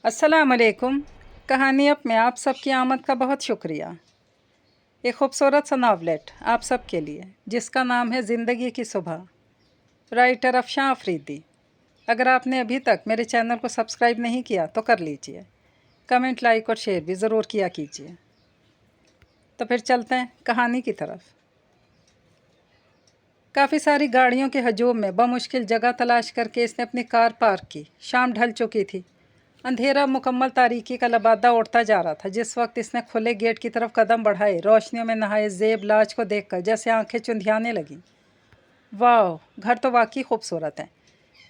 अस्सलाम वालेकुम। कहानी अब में आप सबकी आमद का बहुत शुक्रिया। एक खूबसूरत सा नावलेट आप सब के लिए जिसका नाम है ज़िंदगी की सुबह, राइटर अफशां अफरीदी। अगर आपने अभी तक मेरे चैनल को सब्सक्राइब नहीं किया तो कर लीजिए, कमेंट, लाइक और शेयर भी ज़रूर किया कीजिए। तो फिर चलते हैं कहानी की तरफ। काफ़ी सारी गाड़ियों के हजूम में बमुश्किल जगह तलाश करके इसने अपनी कार पार्क की। शाम ढल चुकी थी, अंधेरा मुकम्मल तारीकी का लबादा उड़ता जा रहा था। जिस वक्त इसने खुले गेट की तरफ कदम बढ़ाए, रोशनियों में नहाए ज़ेब लाज को देखकर जैसे आंखें चुंधियाने लगीं। वाह, घर तो वाकई खूबसूरत है।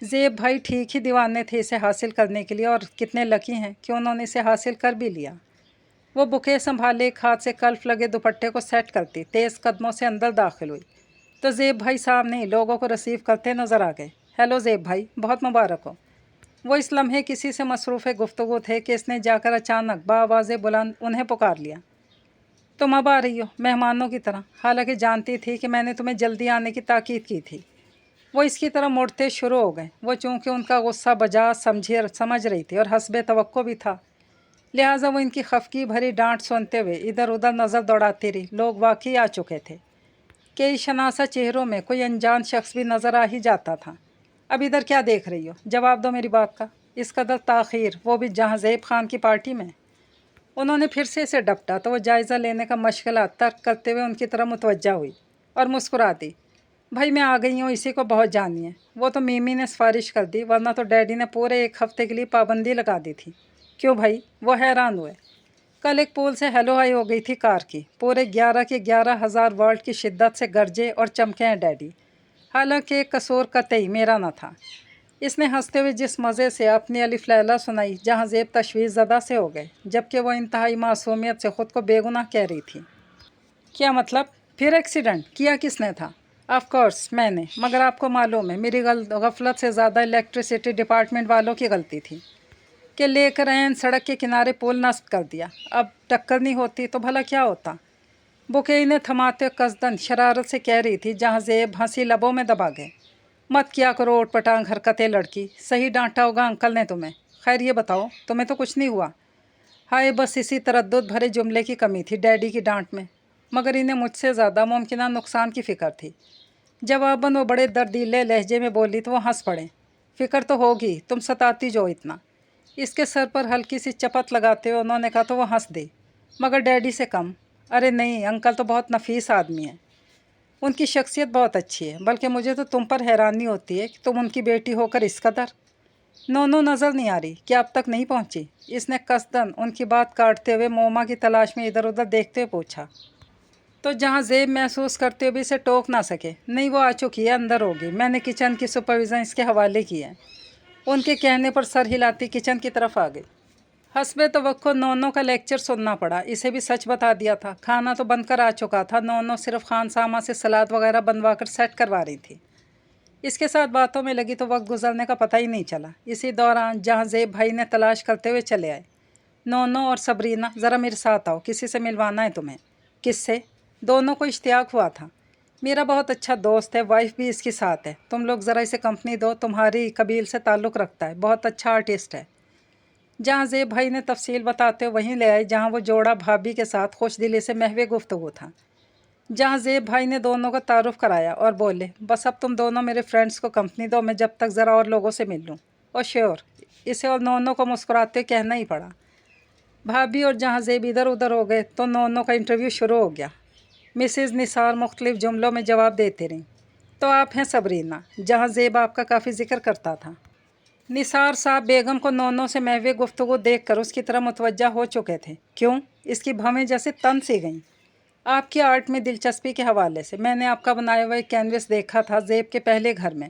ज़ेब भाई ठीक ही दीवाने थे इसे हासिल करने के लिए, और कितने लकी हैं कि उन्होंने इसे हासिल कर भी लिया। वो बुके संभाले, एक हाथ से कल्फ लगे दुपट्टे को सेट करती तेज़ कदमों से अंदर दाखिल हुई तो ज़ेब भाई सामने ही लोगों को रिसीव करते नज़र आ गए। हेलो ज़ेब भाई, बहुत मुबारक हो। वो इस लम्हे किसी से मसरूफ़ गुफ्तगू थे कि इसने जाकर अचानक बावाज़े बुलंद उन्हें पुकार लिया। तुम अब आ रही हो, मेहमानों की तरह, हालांकि जानती थी कि मैंने तुम्हें जल्दी आने की ताकीद की थी। वो इसकी तरह मुड़ते शुरू हो गए। वो चूँकि उनका गुस्सा बजा समझ रही थी और हस्बे तवक्को भी था, लिहाजा वो इनकी खफकी भरी डांट सुनते हुए इधर उधर नज़र दौड़ाती रही। लोग वाकई आ चुके थे। कई शनासा चेहरों में कोई अनजान शख्स भी नज़र आ ही जाता था। अब इधर क्या देख रही हो, जवाब दो मेरी बात का। इस कदर ताख़ीर, वो भी जहाँ ज़ेब खान की पार्टी में। उन्होंने फिर से इसे डपटा तो वो जायज़ा लेने का मशगला तर्क करते हुए उनकी तरफ मुतवज्जा हुई और मुस्कुरा दी। भाई मैं आ गई हूँ, इसी को बहुत जानिए। वो तो मीमी ने सिफारिश कर दी, वरना तो डैडी ने पूरे एक हफ़्ते के लिए पाबंदी लगा दी थी। क्यों भाई? वो हैरान हुए। कल एक पुल से हेलो हाई हो गई थी कार की। पूरे 11 के 11,000 वाल्ट की शिद्दत से गरजे और चमके हैं डैडी। हालांकि एक कसूर कतई मेरा न था। इसने हंसते हुए जिस मज़े से अपनी अलिफ लैला सुनाई, जहां ज़ेब तशवीश ज़दा से हो गए, जबकि वह इंतहाई मासूमियत से ख़ुद को बेगुनाह कह रही थी। क्या मतलब? फिर एक्सीडेंट किया किसने था? ऑफ कोर्स मैंने, मगर आपको मालूम है मेरी गफलत से ज़्यादा इलेक्ट्रिसिटी डिपार्टमेंट वालों की गलती थी कि लेकर ऐन सड़क के किनारे पुल नस्ब कर दिया। अब टक्कर नहीं होती तो भला क्या होता? बुके ने थमाते कसदन शरारत से कह रही थी, जहाँ ज़ेब हंसी लबों में दबा गए। मत किया करो ओट पटांग हरकतें लड़की, सही डांटा होगा अंकल ने तुम्हें। खैर ये बताओ, तुम्हें तो कुछ नहीं हुआ? हाय, बस इसी तरद्दुद भरे जुमले की कमी थी डैडी की डांट में, मगर इन्हें मुझसे ज़्यादा मुमकिन नुकसान की फ़िक्र थी। जवाबन वो बड़े दर्दीले लहजे में बोली तो वो हंस पड़े। फ़िक्र तो होगी, तुम सताती जो इतना। इसके सर पर हल्की सी चपत लगाते हुए उन्होंने कहा तो वो हंस दी। मगर डैडी से कम? अरे नहीं, अंकल तो बहुत नफीस आदमी है, उनकी शख्सियत बहुत अच्छी है। बल्कि मुझे तो तुम पर हैरानी होती है कि तुम उनकी बेटी होकर इस कदर। नो नज़र नहीं आ रही कि अब तक नहीं पहुंची? इसने कसदन उनकी बात काटते हुए मोमा की तलाश में इधर उधर देखते हुए पूछा। तो जहाँ ज़ेब महसूस करते हुए भी इसे टोक ना सके, नहीं वो आ चुकी है, अंदर होगी। मैंने किचन की सुपरविज़न इसके हवाले की है। उनके कहने पर सर हिलाती किचन की तरफ आ गई। हस्बे तवक्को नोनो का लेक्चर सुनना पड़ा। इसे भी सच बता दिया था, खाना तो बनकर आ चुका था। नोनो सिर्फ खानसामा से सलाद वगैरह बनवा कर सेट करवा रही थी। इसके साथ बातों में लगी तो वक्त गुजरने का पता ही नहीं चला। इसी दौरान जहाँ ज़ेब भाई ने तलाश करते हुए चले आए। नोनो और सबरीना, ज़रा मेरे साथ आओ, किसी से मिलवाना है तुम्हें। किससे? दोनों को इश्तियाक हुआ था। मेरा बहुत अच्छा दोस्त है, वाइफ भी इसके साथ है। तुम लोग ज़रा इसे कंपनी दो, तुम्हारी कबील से ताल्लुक़ रखता है, बहुत अच्छा आर्टिस्ट है। जहाँ ज़ेब भाई ने तफसील बताते वहीं ले आए जहाँ वो जोड़ा भाभी के साथ खुश दिली से महवे गुफ्तगू था। जहाँ ज़ेब भाई ने दोनों का तारुफ कराया और बोले, बस अब तुम दोनों मेरे फ्रेंड्स को कंपनी दो, मैं जब तक ज़रा और लोगों से मिल लूँ। और श्योर, इसे और नोनो को मुस्कुराते कहना ही पड़ा। भाभी और जहाँ ज़ेब इधर उधर हो गए तो नोनो का इंटरव्यू शुरू हो गया। मिसेज़ निसार मुख्तलिफ जुमलों में जवाब देते रहीं। तो आप हैं सबरीना, जहाँ ज़ेब आपका काफ़ी जिक्र करता था। निसार साहब बेगम को नोनो से महवे गुफ्तगू देख कर उसकी तरह मुतवज्जा हो चुके थे। क्यों? इसकी भवें जैसे तन सी गईं। आपकी आर्ट में दिलचस्पी के हवाले से मैंने आपका बनाया हुआ एक कैनवस देखा था ज़ेब के पहले घर में।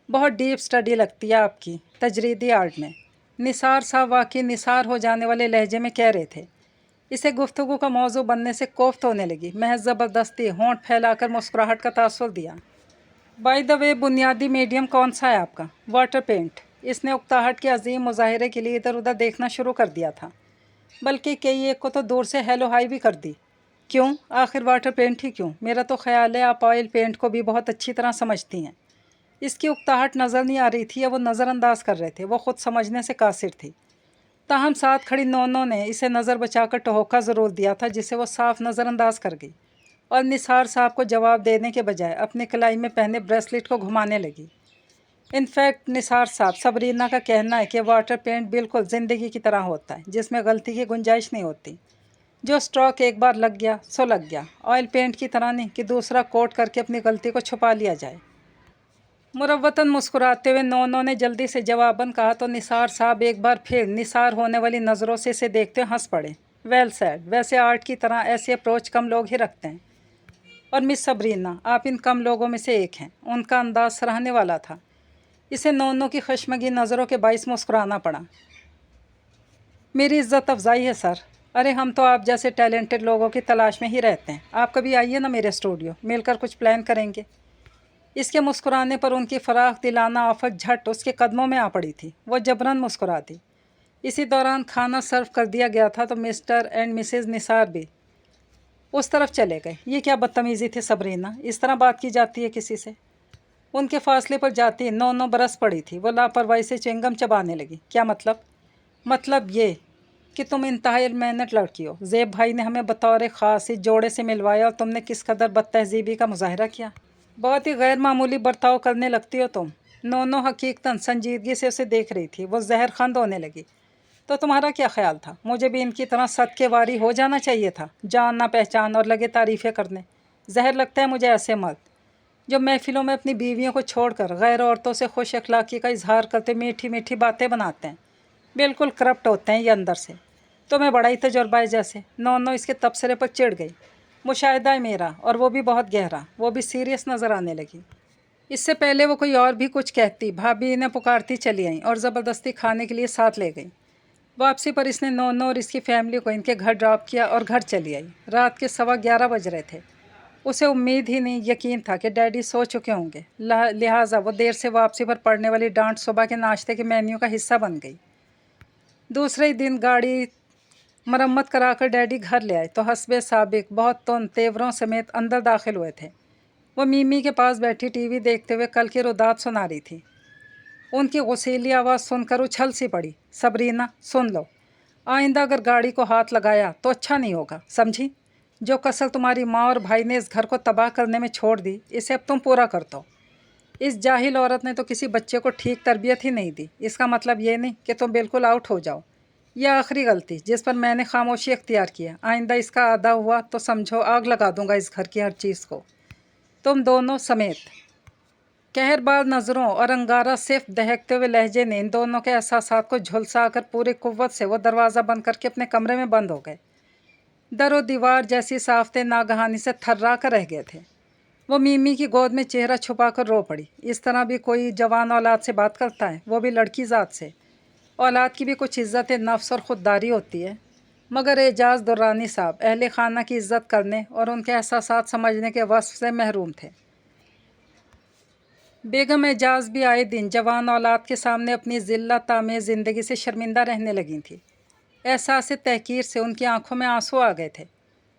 बहुत डीप स्टडी लगती है आपकी तजरीदी आर्ट में। निसार साहब वाकई निसार हो जाने वाले लहजे में कह रहे थे। इसे गुफ्तगू का मौजू बनने से कोफ्त होने लगी। महज ज़बरदस्ती होंठ फैलाकर मुस्कुराहट का तासुर दिया। बाय द वे, बुनियादी मीडियम कौन सा है आपका? Water paint. इसने उकताहट के अजीम मुजाहरे के लिए इधर उधर देखना शुरू कर दिया था, बल्कि कई एक को तो दूर से हेलो हाई भी कर दी। क्यों? आखिर वाटर पेंट ही क्यों? मेरा तो ख्याल है आप ऑयल पेंट को भी बहुत अच्छी तरह समझती हैं। इसकी उकताहट नज़र नहीं आ रही थी या वो नज़रअंदाज कर रहे थे। वो ख़ुद समझने से कासिर थी। ताहम साथ खड़ी नोनो ने इसे नज़र बचाकर टहोका ज़रूर दिया था, जिसे वो साफ नज़रअंदाज कर गई और निसार साहब को जवाब देने के बजाय अपने कलाई में पहने ब्रेसलेट को घुमाने लगी। इनफैक्ट निसार साहब, सबरीना का कहना है कि वाटर पेंट बिल्कुल ज़िंदगी की तरह होता है, जिसमें गलती की गुंजाइश नहीं होती। जो स्ट्रोक एक बार लग गया सो लग गया। ऑयल पेंट की तरह नहीं कि दूसरा कोट करके अपनी गलती को छुपा लिया जाए। मुरव्वतन मुस्कुराते हुए नोनो ने जल्दी से जवाबन कहा तो निसार साहब एक बार फिर निसार होने वाली नज़रों से इसे देखते हंस पड़े। वेल सेड, वैसे आर्ट की तरह ऐसी अप्रोच कम लोग ही रखते हैं, और मिस सबरीना आप इन कम लोगों में से एक हैं। उनका अंदाज सराहने वाला था। इसे नोनो की खशमगी नज़रों के बाइस मुस्कुराना पड़ा। मेरी इज्जत अफजाई है सर। अरे हम तो आप जैसे टैलेंटेड लोगों की तलाश में ही रहते हैं। आप कभी आइए ना मेरे स्टूडियो, मिलकर कुछ प्लान करेंगे। इसके मुस्कुराने पर उनकी फराख दिलाना आफत झट उसके कदमों में आ पड़ी थी। वो जबरन मुस्कुरा दी। इसी दौरान खाना सर्व कर दिया गया था तो मिस्टर एंड मिसेज निसार भी उस तरफ चले गए। ये क्या बदतमीज़ी थी सबरीना, इस तरह बात की जाती है किसी से? उनके फासले पर जाती नौ बरस पड़ी थी। वो लापरवाही से च्युइंगम चबाने लगी। क्या मतलब? मतलब ये कि तुम इंतहाई मेहनत लड़की हो। ज़ेब भाई ने हमें बतौर ख़ास इस जोड़े से मिलवाया और तुमने किस कदर बदतहजीबी का मुजाहरा किया। बहुत ही गैर मामूली बर्ताव करने लगती हो तुम। नोनो हकीकतन संजीदगी से उसे देख रही थी। वो जहर खंद होने लगी। तो तुम्हारा क्या ख्याल था? मुझे भी इनकी तरह सदकेवारी हो जाना चाहिए था, जान ना पहचान और लगे तारीफ़ें करने। जहर लगता है मुझे ऐसे मर्द जो महफिलों में अपनी बीवियों को छोड़कर गैर औरतों से खुश अखलाक़ी का इजहार करते मीठी मीठी बातें बनाते हैं। बिल्कुल करप्ट होते हैं ये अंदर से। तो मैं बड़ा ही तजुर्बा है जैसे। नोनो इसके तबसरे पर चिढ़ गई। मुशाहिदा है मेरा, और वो भी बहुत गहरा। वो भी सीरियस नज़र आने लगी। इससे पहले वो कोई और भी कुछ कहती, भाभी इन्हें पुकारती चली आई और ज़बरदस्ती खाने के लिए साथ ले गई। वापसी पर इसने नोनो और इसकी फैमिली को इनके घर ड्रॉप किया और घर चली आई। रात के 11:15 बज रहे थे। उसे उम्मीद ही नहीं, यकीन था कि डैडी सो चुके होंगे। लिहाजा वो देर से वापसी पर पड़ने वाली डांट सुबह के नाश्ते के मेन्यू का हिस्सा बन गई। दूसरे ही दिन गाड़ी मरम्मत कराकर डैडी घर ले आए तो हस्बे साबिक बहुत तेवरों समेत अंदर दाखिल हुए थे। वो मीमी के पास बैठी टीवी देखते हुए कल की रुदात सुना रही थी। उनकी गुस्सैली आवाज़ सुनकर उछल सी पड़ी। सबरीना सुन लो, आइंदा अगर गाड़ी को हाथ लगाया तो अच्छा नहीं होगा, समझी? जो कसर तुम्हारी माँ और भाई ने इस घर को तबाह करने में छोड़ दी, इसे अब तुम पूरा कर दो। इस जाहिल औरत ने तो किसी बच्चे को ठीक तरबियत ही नहीं दी। इसका मतलब ये नहीं कि तुम बिल्कुल आउट हो जाओ। यह आखिरी गलती जिस पर मैंने खामोशी अख्तियार किया। आइंदा इसका आदा हुआ तो समझो आग लगा दूंगा इस घर की हर चीज़ को, तुम दोनों समेत। कहरबाज नज़रों और अंगारा सिर्फ दहकते हुए लहजे ने इन दोनों के एहसासात को झुलसा कर पूरी कुव्वत से वो दरवाज़ा बंद करके अपने कमरे में बंद हो गए। दरो दीवार जैसी साफ्ते नागहानी से थर्रा कर रह गए थे। वो मीमी की गोद में चेहरा छुपा कर रो पड़ी। इस तरह भी कोई जवान औलाद से बात करता है, वो भी लड़की ज़ात से। औलाद की भी कुछ इज़्ज़त नफ्स और ख़ुददारी होती है। मगर एजाज दुर्रानी साहब अहले खाना की इज़्ज़त करने और उनके एहसासात समझने के वस्फ़ से महरूम थे। बेगम एजाज भी आए दिन जवान औलाद के सामने अपनी ज़िल्लत आमेज़ ज़िंदगी से शर्मिंदा रहने लगी थी। एहसास तहकीर से उनकी आंखों में आंसू आ गए थे।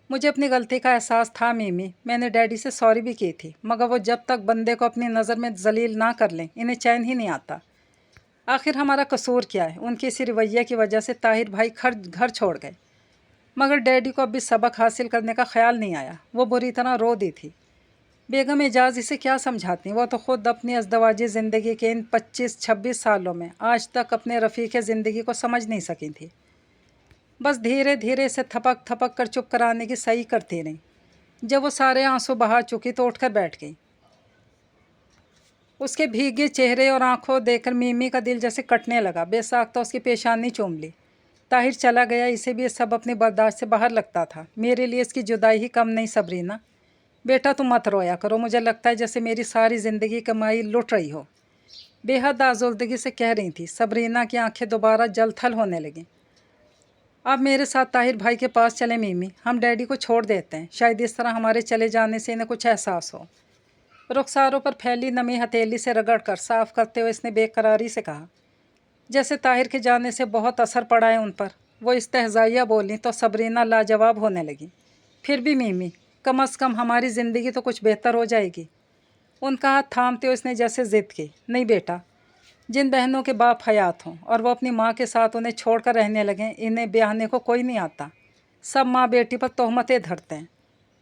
मुझे अपनी गलती का एहसास था मीमी, मैंने डैडी से सॉरी भी की थी, मगर वो जब तक बंदे को अपनी नज़र में जलील ना कर लें इन्हें चैन ही नहीं आता। आखिर हमारा कसूर क्या है? उनके इसी रवैये की वजह से ताहिर भाई घर छोड़ गए। मगर डैडी को अब भी सबक हासिल करने का ख्याल नहीं आया। वो बुरी तरह रो दी थी। बेगम एजाज इसे क्या समझाती? वो तो ख़ुद अपनी अज़दवाजी ज़िंदगी के इन 25-26 सालों में आज तक अपने रफ़ीक़ ज़िंदगी को समझ नहीं सकी थी। बस धीरे धीरे से थपक थपक कर चुप कराने की सही करती रही। जब वो सारे आंसू बहा चुकी तो उठकर बैठ गई। उसके भीगे चेहरे और आंखों देखकर मीमी का दिल जैसे कटने लगा। बेसाख्ता उसकी पेशानी चूम ली। ताहिर चला गया, इसे भी ये सब अपनी बर्दाश्त से बाहर लगता था। मेरे लिए इसकी जुदाई ही कम नहीं। सबरीना बेटा तुम मत रोया करो, मुझे लगता है जैसे मेरी सारी ज़िंदगी कमाई लुट रही हो। बेहद आज़ुर्दगी से कह रही थी। सबरीना की आंखें दोबारा जल थल होने लगीं। आप मेरे साथ ताहिर भाई के पास चले मीमी, हम डैडी को छोड़ देते हैं। शायद इस तरह हमारे चले जाने से इन्हें कुछ एहसास हो। रुखसारों पर फैली नमी हथेली से रगड़कर साफ करते हुए इसने बेकरारी से कहा, जैसे ताहिर के जाने से बहुत असर पड़ा है उन पर। वो इस्तेहज़ाइया बोली तो सबरीना लाजवाब होने लगी। फिर भी मीमी, कम अज़ कम हमारी ज़िंदगी तो कुछ बेहतर हो जाएगी। उनका हाथ थामते हुए इसने जैसे ज़िद की, नहीं बेटा, जिन बहनों के बाप हयात हों और वो अपनी माँ के साथ उन्हें छोड़कर रहने लगें, इन्हें ब्याहने को कोई नहीं आता। सब माँ बेटी पर तोहमतें धरते हैं।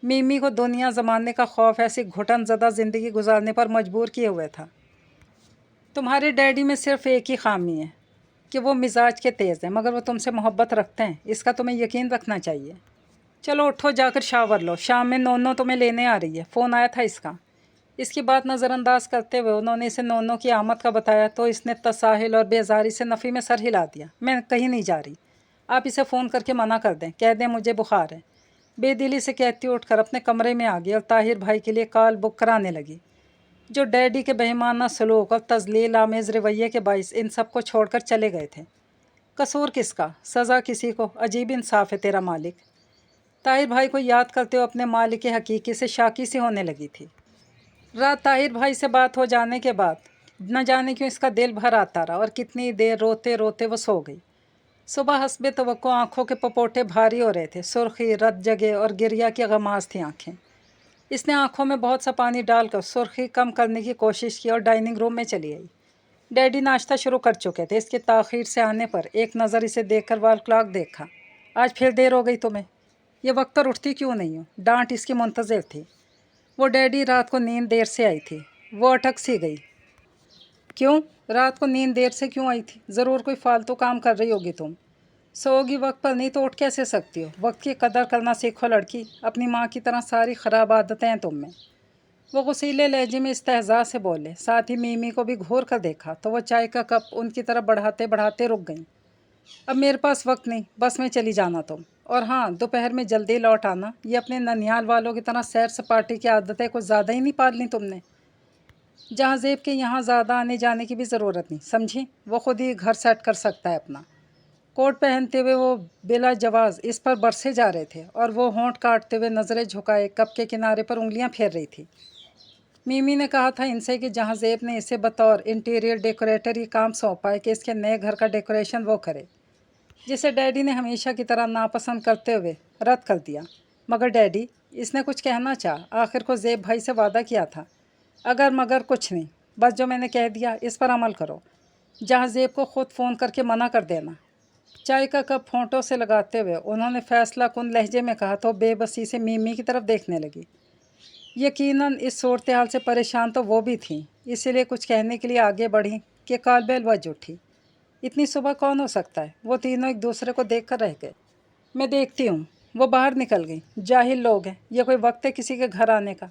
मिमी को दुनिया ज़माने का खौफ ऐसी घुटन ज़दा ज़िंदगी गुजारने पर मजबूर किए हुए था। तुम्हारे डैडी में सिर्फ एक ही खामी है कि वो मिजाज के तेज़ हैं, मगर वो तुमसे मोहब्बत रखते हैं, इसका तुम्हें यकीन रखना चाहिए। चलो उठो, जाकर शावर लो, शाम में नोनो तुम्हें लेने आ रही है, फ़ोन आया था इसका। इसकी बात नज़रअंदाज करते हुए उन्होंने इसे नोनो की आमद का बताया तो इसने तसाहिल और बेजारी से नफ़ी में सर हिला दिया। मैं कहीं नहीं जा रही, आप इसे फ़ोन करके मना कर दें, कह दें मुझे बुखार है। बेदिली से कहती उठकर अपने कमरे में आ गई और ताहिर भाई के लिए कॉल बुक कराने लगी। जो डैडी के बेईमाना सलूक और तजलील आमेज़ रवैये के बाइस इन सबको छोड़कर चले गए थे। कसूर किसका, सज़ा किसी को, अजीब इंसाफ है तेरा मालिक। ताहिर भाई को याद करते हुए अपने मालिक हकीकी से शाकी सी होने लगी थी। रात ताहिर भाई से बात हो जाने के बाद न जाने क्यों इसका दिल भर आता रहा और कितनी देर रोते रोते वो सो गई। सुबह हस्बे तवक्को आँखों के पपोटे भारी हो रहे थे, सुर्खी, रत जगह और गिरिया की गमाज थी आँखें। इसने आँखों में बहुत सा पानी डालकर सुर्खी कम करने की कोशिश की और डाइनिंग रूम में चली आई। डैडी नाश्ता शुरू कर चुके थे। इसके ताख़ीर से आने पर एक नज़र इसे देखकर वाल क्लॉक देखा। आज फिर देर हो गई तुम्हें, ये वक्त पर उठती क्यों नहीं हो? डांट इसकी मुंतज़िर थी। वो डैडी रात को नींद देर से आई थी। वो अटक सी गई। क्यों, रात को नींद देर से क्यों आई थी? ज़रूर कोई फालतू काम कर रही होगी तुम। सोओगी वक्त पर, नहीं तो उठ कैसे सकती हो? वक्त की कदर करना सीखो लड़की, अपनी माँ की तरह सारी ख़राब आदतें हैं तुम में। वो गुस्सीले लहजे में इस्तेहज़ा से बोले। साथ ही मीमी को भी घूर कर देखा तो वो चाय का कप उनकी तरफ बढ़ाते बढ़ाते रुक गईं। अब मेरे पास वक्त नहीं, बस में चली जाना तुम। और हाँ, दोपहर में जल्दी लौट आना। ये अपने ननिहाल वालों की तरह सैर सपाटे की आदतें कुछ ज़्यादा ही नहीं पाल ली तुमने। जहाँ ज़ेब के यहाँ ज़्यादा आने जाने की भी ज़रूरत नहीं, समझी? वो खुद ही घर सेट कर सकता है अपना। कोट पहनते हुए वो बिला जवाज़ इस पर बरसे जा रहे थे और वो होंठ काटते हुए नज़रें झुकाए कप के किनारे पर उंगलियां फेर रही थी। मिमी ने कहा था इनसे कि जहाँ ज़ेब ने इसे बतौर इंटीरियर डेकोरेटर ही काम सौंपा है कि इसके नए घर का डेकोरेशन वो करे, जिसे डैडी ने हमेशा की तरह नापसंद करते हुए रद्द कर दिया। मगर डैडी, इसने कुछ कहना चाहा। आखिर को ज़ेब भाई से वादा किया था। अगर मगर कुछ नहीं, बस जो मैंने कह दिया इस पर अमल करो। जहाँ ज़ेब को ख़ुद फ़ोन करके मना कर देना। चाय का कप होंठों से लगाते हुए उन्होंने फैसला कुन लहजे में कहा तो बेबसी से मिमी की तरफ देखने लगी। यकीनन इस सूरत हाल से परेशान तो वो भी थी, इसीलिए कुछ कहने के लिए आगे बढ़ी कि कॉल बेल बज उठी। इतनी सुबह कौन हो सकता है? वो तीनों एक दूसरे को देख कर रह गए। मैं देखती हूँ। वो बाहर निकल गई। जाहिल लोग हैं, ये कोई वक्त है किसी के घर आने का?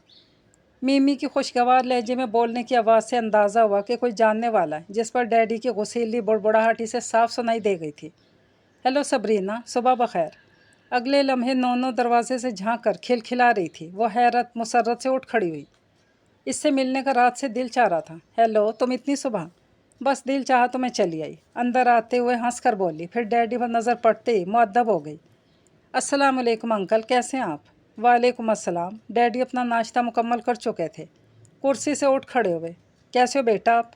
मिमी की खुशगवार लहजे में बोलने की आवाज़ से अंदाज़ा हुआ कि कोई जानने वाला है, जिस पर डैडी की गुस्सीली बुड़बुड़ाहट इसे साफ सुनाई दे गई थी। हेलो सबरीना, सुबह बखैर। अगले लम्हे नोनो दरवाजे से झांक कर खिलखिला रही थी। वो हैरत मुसर्रत से उठ खड़ी हुई। इससे मिलने का रात से दिल चाह रहा था। हेलो, तुम इतनी सुबह? बस दिल चाहा तो मैं चली आई। अंदर आते हुए हंस कर बोली, फिर डैडी पर नज़र पड़ते ही मुअद्दब हो गई। अस्सलाम वालेकुम अंकल, कैसे हैं आप? वालेकुम अस्सलाम। डैडी अपना नाश्ता मुकम्मल कर चुके थे। कुर्सी से उठ खड़े हुए। कैसे हो बेटा आप?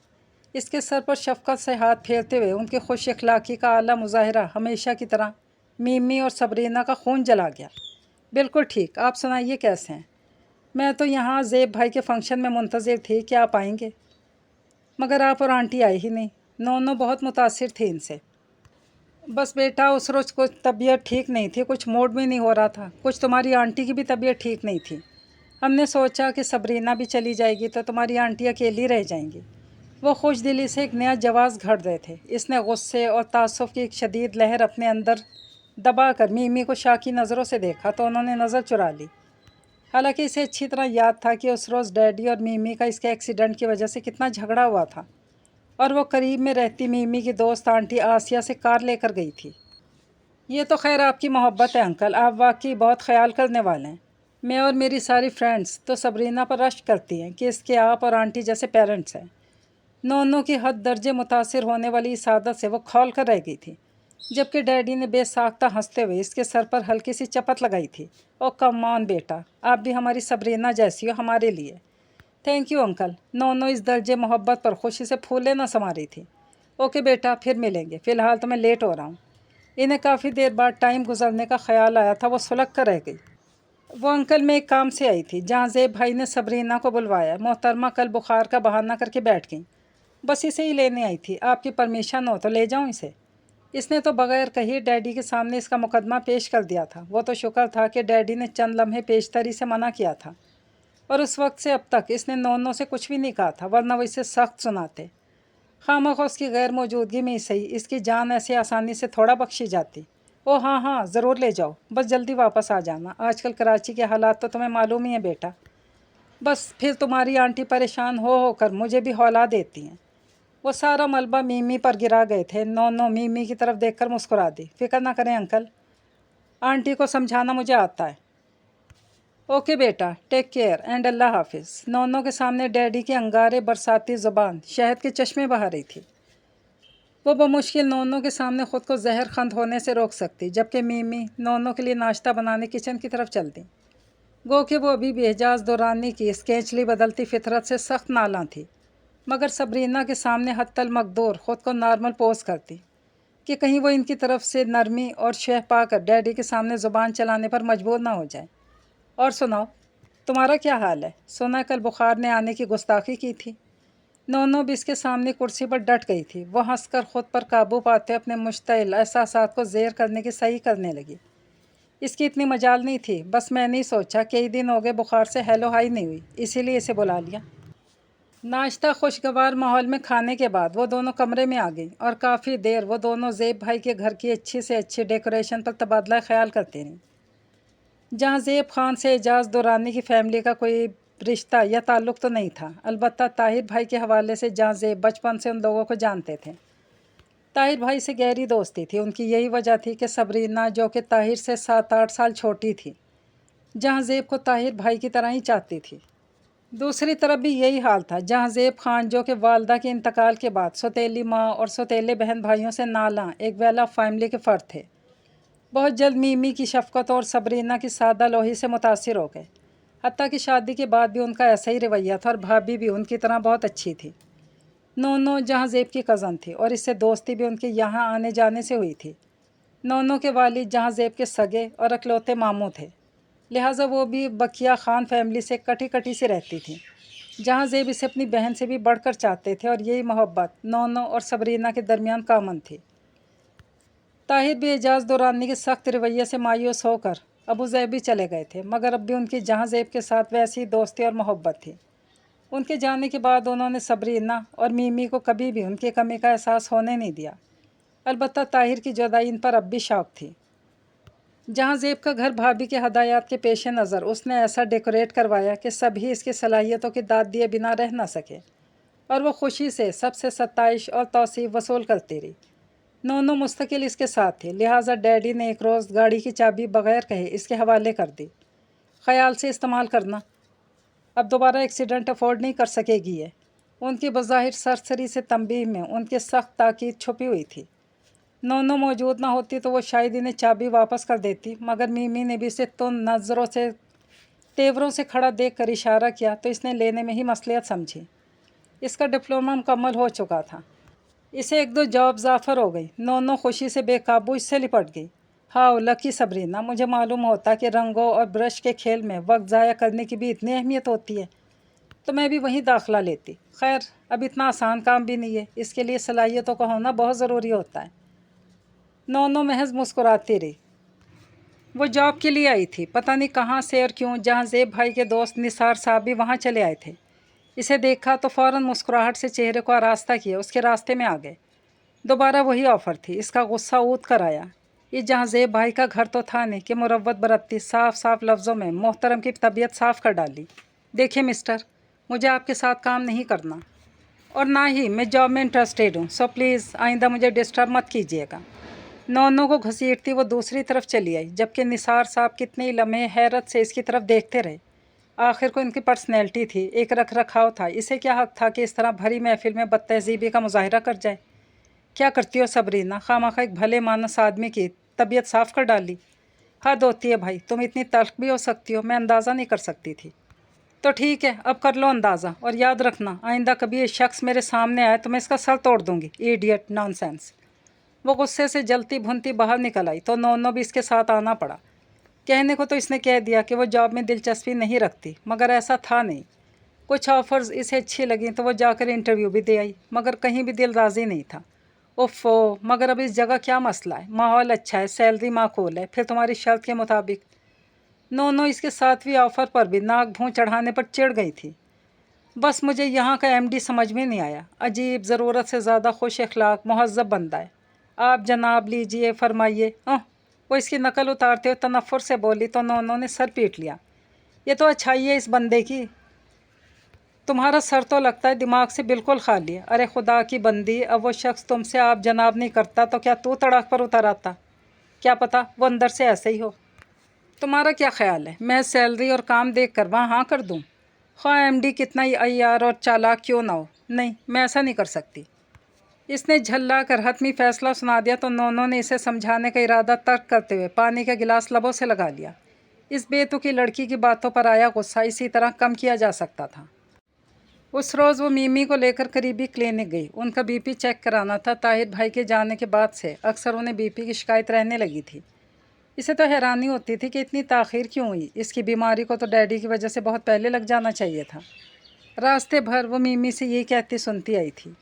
इसके सर पर शफ़क़त से हाथ फेरते हुए उनकी खुश अखलाक़ी का आला मुज़ाहिरा हमेशा की तरह मिमी और सबरीना का खून जला गया। बिल्कुल ठीक, आप सुनाइए कैसे हैं? मैं तो यहाँ ज़ेब भाई के फंक्शन में मुंतज़िर थी कि आप आएंगे, मगर आप और आंटी आई ही नहीं। नोनो बहुत मुतासिर थी इनसे। बस बेटा, उस रोज़ कुछ तबीयत ठीक नहीं थी, कुछ मूड भी नहीं हो रहा था। कुछ तुम्हारी आंटी की भी तबीयत ठीक नहीं थी। हमने सोचा कि सबरीना भी चली जाएगी तो तुम्हारी आंटी अकेली रह जाएंगी। वो खुश दिली से एक नया जवाज़ घड़ रहे थे। इसने गुस्से और तासुफ़ की एक शदीद लहर अपने अंदर दबा कर मिमी को शाकी नज़रों से देखा तो उन्होंने नज़र चुरा ली। हालांकि इसे अच्छी तरह याद था कि उस रोज़ डैडी और मिमी का इसके एक्सीडेंट की वजह से कितना झगड़ा हुआ था और वो करीब में रहती मिमी की दोस्त आंटी आसिया से कार लेकर गई थी। ये तो खैर आपकी मोहब्बत है अंकल, आप वाकई बहुत ख्याल करने वाले हैं। मैं और मेरी सारी फ्रेंड्स तो सबरीना पर रश्क करती हैं कि इसके आप और आंटी जैसे पेरेंट्स हैं। नोनो की हद दर्जे मुतासिर होने वाली इस आदत से वो खौल कर रह गई थी, जबकि डैडी ने बेसाख्ता हंसते हुए इसके सर पर हल्की सी चपत लगाई थी। ओ कम ऑन बेटा, आप भी हमारी सबरीना जैसी हो हमारे लिए। Thank you uncle. नोनो इस दर्जे मोहब्बत पर खुशी से फूले न समा रही थी। ओके बेटा, फिर मिलेंगे, फ़िलहाल तो मैं लेट हो रहा हूँ। इन्हें काफ़ी देर बाद टाइम गुजरने का ख्याल आया था। वो सुलग कर रह गई। वो अंकल, मैं एक काम से आई थी। जहाँ ज़ेब भाई ने सबरीना को बुलवाया। मोहतरमा कल बुखार का बहाना करके बैठ गई। बस इसे ही लेने आई थी, आपकी परमिशन हो तो ले जाऊं इसे। इसने तो बगैर कही डैडी के सामने इसका मुकदमा पेश कर दिया था। वो तो शुक्र था कि डैडी ने चंद लम्हे पेशतरी से मना किया था, और उस वक्त से अब तक इसने नोनो से कुछ भी नहीं कहा था, वरना वो इसे सख्त सुनाते। खामखा उसकी गैर मौजूदगी में ही सही इसकी जान ऐसे आसानी से थोड़ा बख्शी जाती। ओ हाँ हाँ, ज़रूर ले जाओ, बस जल्दी वापस आ जाना। आजकल कराची के हालात तो तुम्हें मालूम ही है बेटा। बस फिर तुम्हारी आंटी परेशान हो कर मुझे भी हौला देती हैं। वो सारा मलबा मीमी पर गिरा गए थे। नोनो मीमी की तरफ देखकर मुस्कुरा दी। फिक्र ना करें अंकल, आंटी को समझाना मुझे आता है। ओके बेटा, टेक केयर एंड अल्लाह हाफिज़। नोनो के सामने डैडी की अंगारे बरसाती ज़ुबान शहद के चश्मे बहा रही थी। वो बमुश्किल नोनो के सामने ख़ुद को जहर खंद होने से रोक सकती, जबकि मीमी नोनो के लिए नाश्ता बनाने किचन की तरफ चलती। गो कि वो अभी भी एजाज दुरानी की स्केचली बदलती फितरत से सख्त नाला थी, मगर सबरीना के सामने हत्तल मकदूर ख़ुद को नॉर्मल पोज करती कि कहीं वो इनकी तरफ से नरमी और शह पाकर डैडी के सामने ज़ुबान चलाने पर मजबूर ना हो जाए। और सुनाओ, तुम्हारा क्या हाल है? सुना कल बुखार ने आने की गुस्ताखी की थी। नोनो भी इसके सामने कुर्सी पर डट गई थी। वह हंसकर ख़ुद पर काबू पाते अपने मुश्तिल एहसासात को ज़ेर करने की सही करने लगी। इसकी इतनी मजाल नहीं थी, बस मैंने ही सोचा कई दिन हो गए बुखार से हेलो हाई नहीं हुई, इसीलिए इसे बुला लिया। नाश्ता खुशगवार माहौल में खाने के बाद वो दोनों कमरे में आ गई, और काफ़ी देर वो दोनों ज़ेब भाई के घर की अच्छी से अच्छी डेकोरेशन पर तबादला ख्याल करती रहीं। जहाँ ज़ेब खान से एजाज दुरानी की फ़ैमिली का कोई रिश्ता या ताल्लुक़ तो नहीं था, अलबत्ता ताहिर भाई के हवाले से जहाँ ज़ेब बचपन से उन लोगों को जानते थे। ताहिर भाई से गहरी दोस्ती थी उनकी। यही वजह थी कि सबरीना, जो कि ताहिर से 7-8 साल छोटी थी, जहाँ ज़ेब को ताहिर भाई की तरह ही चाहती थी। दूसरी तरफ भी यही हाल था, जहाँ ज़ेब खान, जो कि वालदा के इंतकाल के बाद सौतेली माँ और सौतेले बहन भाइयों से नाला एक वेल ऑफ फैमिली के फ़र्द थे, बहुत जल्द मीमी की शफ़क़त और सबरीना की सादा लोही से मुतासिर हो गए। हत्ता कि शादी के बाद भी उनका ऐसा ही रवैया था, और भाभी भी उनकी तरह बहुत अच्छी थी। नोनो जहाँ ज़ेब की कज़न थी, और इससे दोस्ती भी उनके यहाँ आने जाने से हुई थी। नोनो के वालिद जहाँ ज़ेब के सगे और अकलौते मामू थे, लिहाजा वो भी बकिया ख़ान फैमिली से कटी कटी से रहती थी, जहाँ ज़ेब इसे अपनी बहन से भी बढ़कर चाहते थे, और यही मोहब्बत नोनो और सबरीना के दरमियान कामन थी। ताहिर भी एजाज दुरानी के सख्त रवैये से मायूस होकर अबू ज़ैबी चले गए थे, मगर अब भी उनकी जहाँ ज़ेब के साथ वैसी दोस्ती और मोहब्बत थी। उनके जाने के बाद उन्होंने सबरीना और मीमी को कभी भी उनकी कमी का एहसास होने नहीं दिया। अलबत्ता ताहिर की जुदाई इन पर अब भी शौक थी। जहाँ ज़ेब का घर भाभी के हदायत के पेश नज़र उसने ऐसा डेकोरेट करवाया कि सभी इसकी सलाहियतों की दाद दिए बिना रह न सके, और वो खुशी से सबसे सत्ताइश और तौसीफ़ वसूल करती रही। नोनो मुस्तकिल इसके साथ थे, लिहाजा डैडी ने एक रोज़ गाड़ी की चाबी बग़ैर कहे इसके हवाले कर दी। ख़याल से इस्तेमाल करना, अब दोबारा एक्सीडेंट अफोर्ड नहीं कर सकेगी ये। उनकी बज़ाहिर सरसरी से तंबीह में उनकी सख्त ताकीद छुपी हुई थी। नोनो मौजूद ना होती तो वो शायद इन्हें चाबी वापस कर देती, मगर मीमी ने भी इसे तो नज़रों से तेवरों से खड़ा देख कर इशारा किया तो इसने लेने में ही मसलियत समझी। इसका डिप्लोमा मुकम्मल हो चुका था, इसे 1-2 जॉब्स ऑफ़र हो गई। नोनो खुशी से बेकाबू इससे लिपट गई। हाँ लकी सबरीना, मुझे मालूम होता कि रंगों और ब्रश के खेल में वक्त ज़ाया करने की भी इतनी अहमियत होती है, तो मैं भी वहीं दाखिला लेती। खैर, अब इतना आसान काम भी नहीं है, इसके लिए सलाहियतों का होना बहुत ज़रूरी होता है। नोनो महज मुस्कुराती रही। वो जॉब के लिए आई थी, पता नहीं कहाँ से और क्यों, जहाँ ज़ेब भाई के दोस्त निसार साहब भी वहाँ चले आए थे। इसे देखा तो फ़ौरन मुस्कुराहट से चेहरे को आरास्ता किया उसके रास्ते में आ गए। दोबारा वही ऑफ़र थी। इसका गुस्सा ऊद कर आया। ये जहाँ ज़ेब भाई का घर तो था नहीं कि मुरव्वत बरतती साफ साफ लफ्ज़ों में मोहतरम की तबीयत साफ़ कर डाली। देखिए मिस्टर, मुझे आपके साथ काम नहीं करना, और ना ही मैं जॉब में इंटरेस्टेड हूँ, सो प्लीज़ आइंदा मुझे डिस्टर्ब मत कीजिएगा। नोनो को घसीटती वो दूसरी तरफ चली आई, जबकि निसार साहब कितने ही लम्हे हैरत से इसकी तरफ देखते रहे। आखिर को इनकी पर्सनैलिटी थी, एक रख रखाव था, इसे क्या हक़ था कि इस तरह भरी महफिल में बदतहज़ीबी का मुजाहरा कर जाए। क्या करती हो सबरीना, खामखा एक भले मानस आदमी की तबीयत साफ़ कर डाली। हद होती है भाई, तुम इतनी तल्ख भी हो सकती हो, मैं अंदाज़ा नहीं कर सकती थी। तो ठीक है, अब कर लो अंदाज़ा, और याद रखना आइंदा कभी ये शख्स मेरे सामने आए तो मैं इसका सर तोड़ दूँगी। Idiot, nonsense. वो गुस्से से जलती भुनती बाहर निकल आई तो नोनो भी इसके साथ आना पड़ा। कहने को तो इसने कह दिया कि वो जॉब में दिलचस्पी नहीं रखती, मगर ऐसा था नहीं। कुछ ऑफर्स इसे अच्छी लगी तो वो जाकर इंटरव्यू भी दे आई, मगर कहीं भी दिल राज़ी नहीं था। उफ़ो, मगर अब इस जगह क्या मसला है? माहौल अच्छा है, सैलरी माकूल है, फिर तुम्हारी शर्त के मुताबिक। नो इसके 7वीं ऑफ़र पर भी नाक भूँ चढ़ाने पर चिढ़ गई थी। बस मुझे यहाँ का एमडी समझ में नहीं आया। अजीब, ज़रूरत से ज़्यादा खुश अखलाक, मुहज़्ज़ब बंदा है। आप जनाब लीजिए, फरमाइए। वो इसकी नकल उतारते हुए तनफ़ुर से बोली तो नोनो ने सर पीट लिया। ये तो अच्छाई है इस बंदे की, तुम्हारा सर तो लगता है दिमाग से बिल्कुल खाली है। अरे खुदा की बंदी, अब वो शख्स तुमसे आप जनाब नहीं करता तो क्या तू तड़ाक पर उतर आता? क्या पता वो अंदर से ऐसे ही हो। तुम्हारा क्या ख्याल है, मैं सैलरी और काम देख कर वहाँ हाँ कर दूँ? ख्वाह एमडी कितना ही अय्यार और चालाक क्यों ना हो, नहीं, मैं ऐसा नहीं कर सकती। इसने झल्ला कर हतमी फैसला सुना दिया तो नोनो ने इसे समझाने का इरादा तर्क करते हुए पानी का गिलास लबों से लगा लिया। इस बेतुकी लड़की की बातों पर आया गुस्सा इसी तरह कम किया जा सकता था। उस रोज़ वो मीमी को लेकर करीबी क्लिनिक गई। उनका बीपी चेक कराना था। ताहिर भाई के जाने के बाद से अक्सर उन्हें बीपी की शिकायत रहने लगी थी। इसे तो हैरानी होती थी कि इतनी ताख़ीर क्यों हुई। इसकी बीमारी को तो डैडी की वजह से बहुत पहले लग जाना चाहिए था। रास्ते भर वो मीमी से यही कहती सुनती आई थी।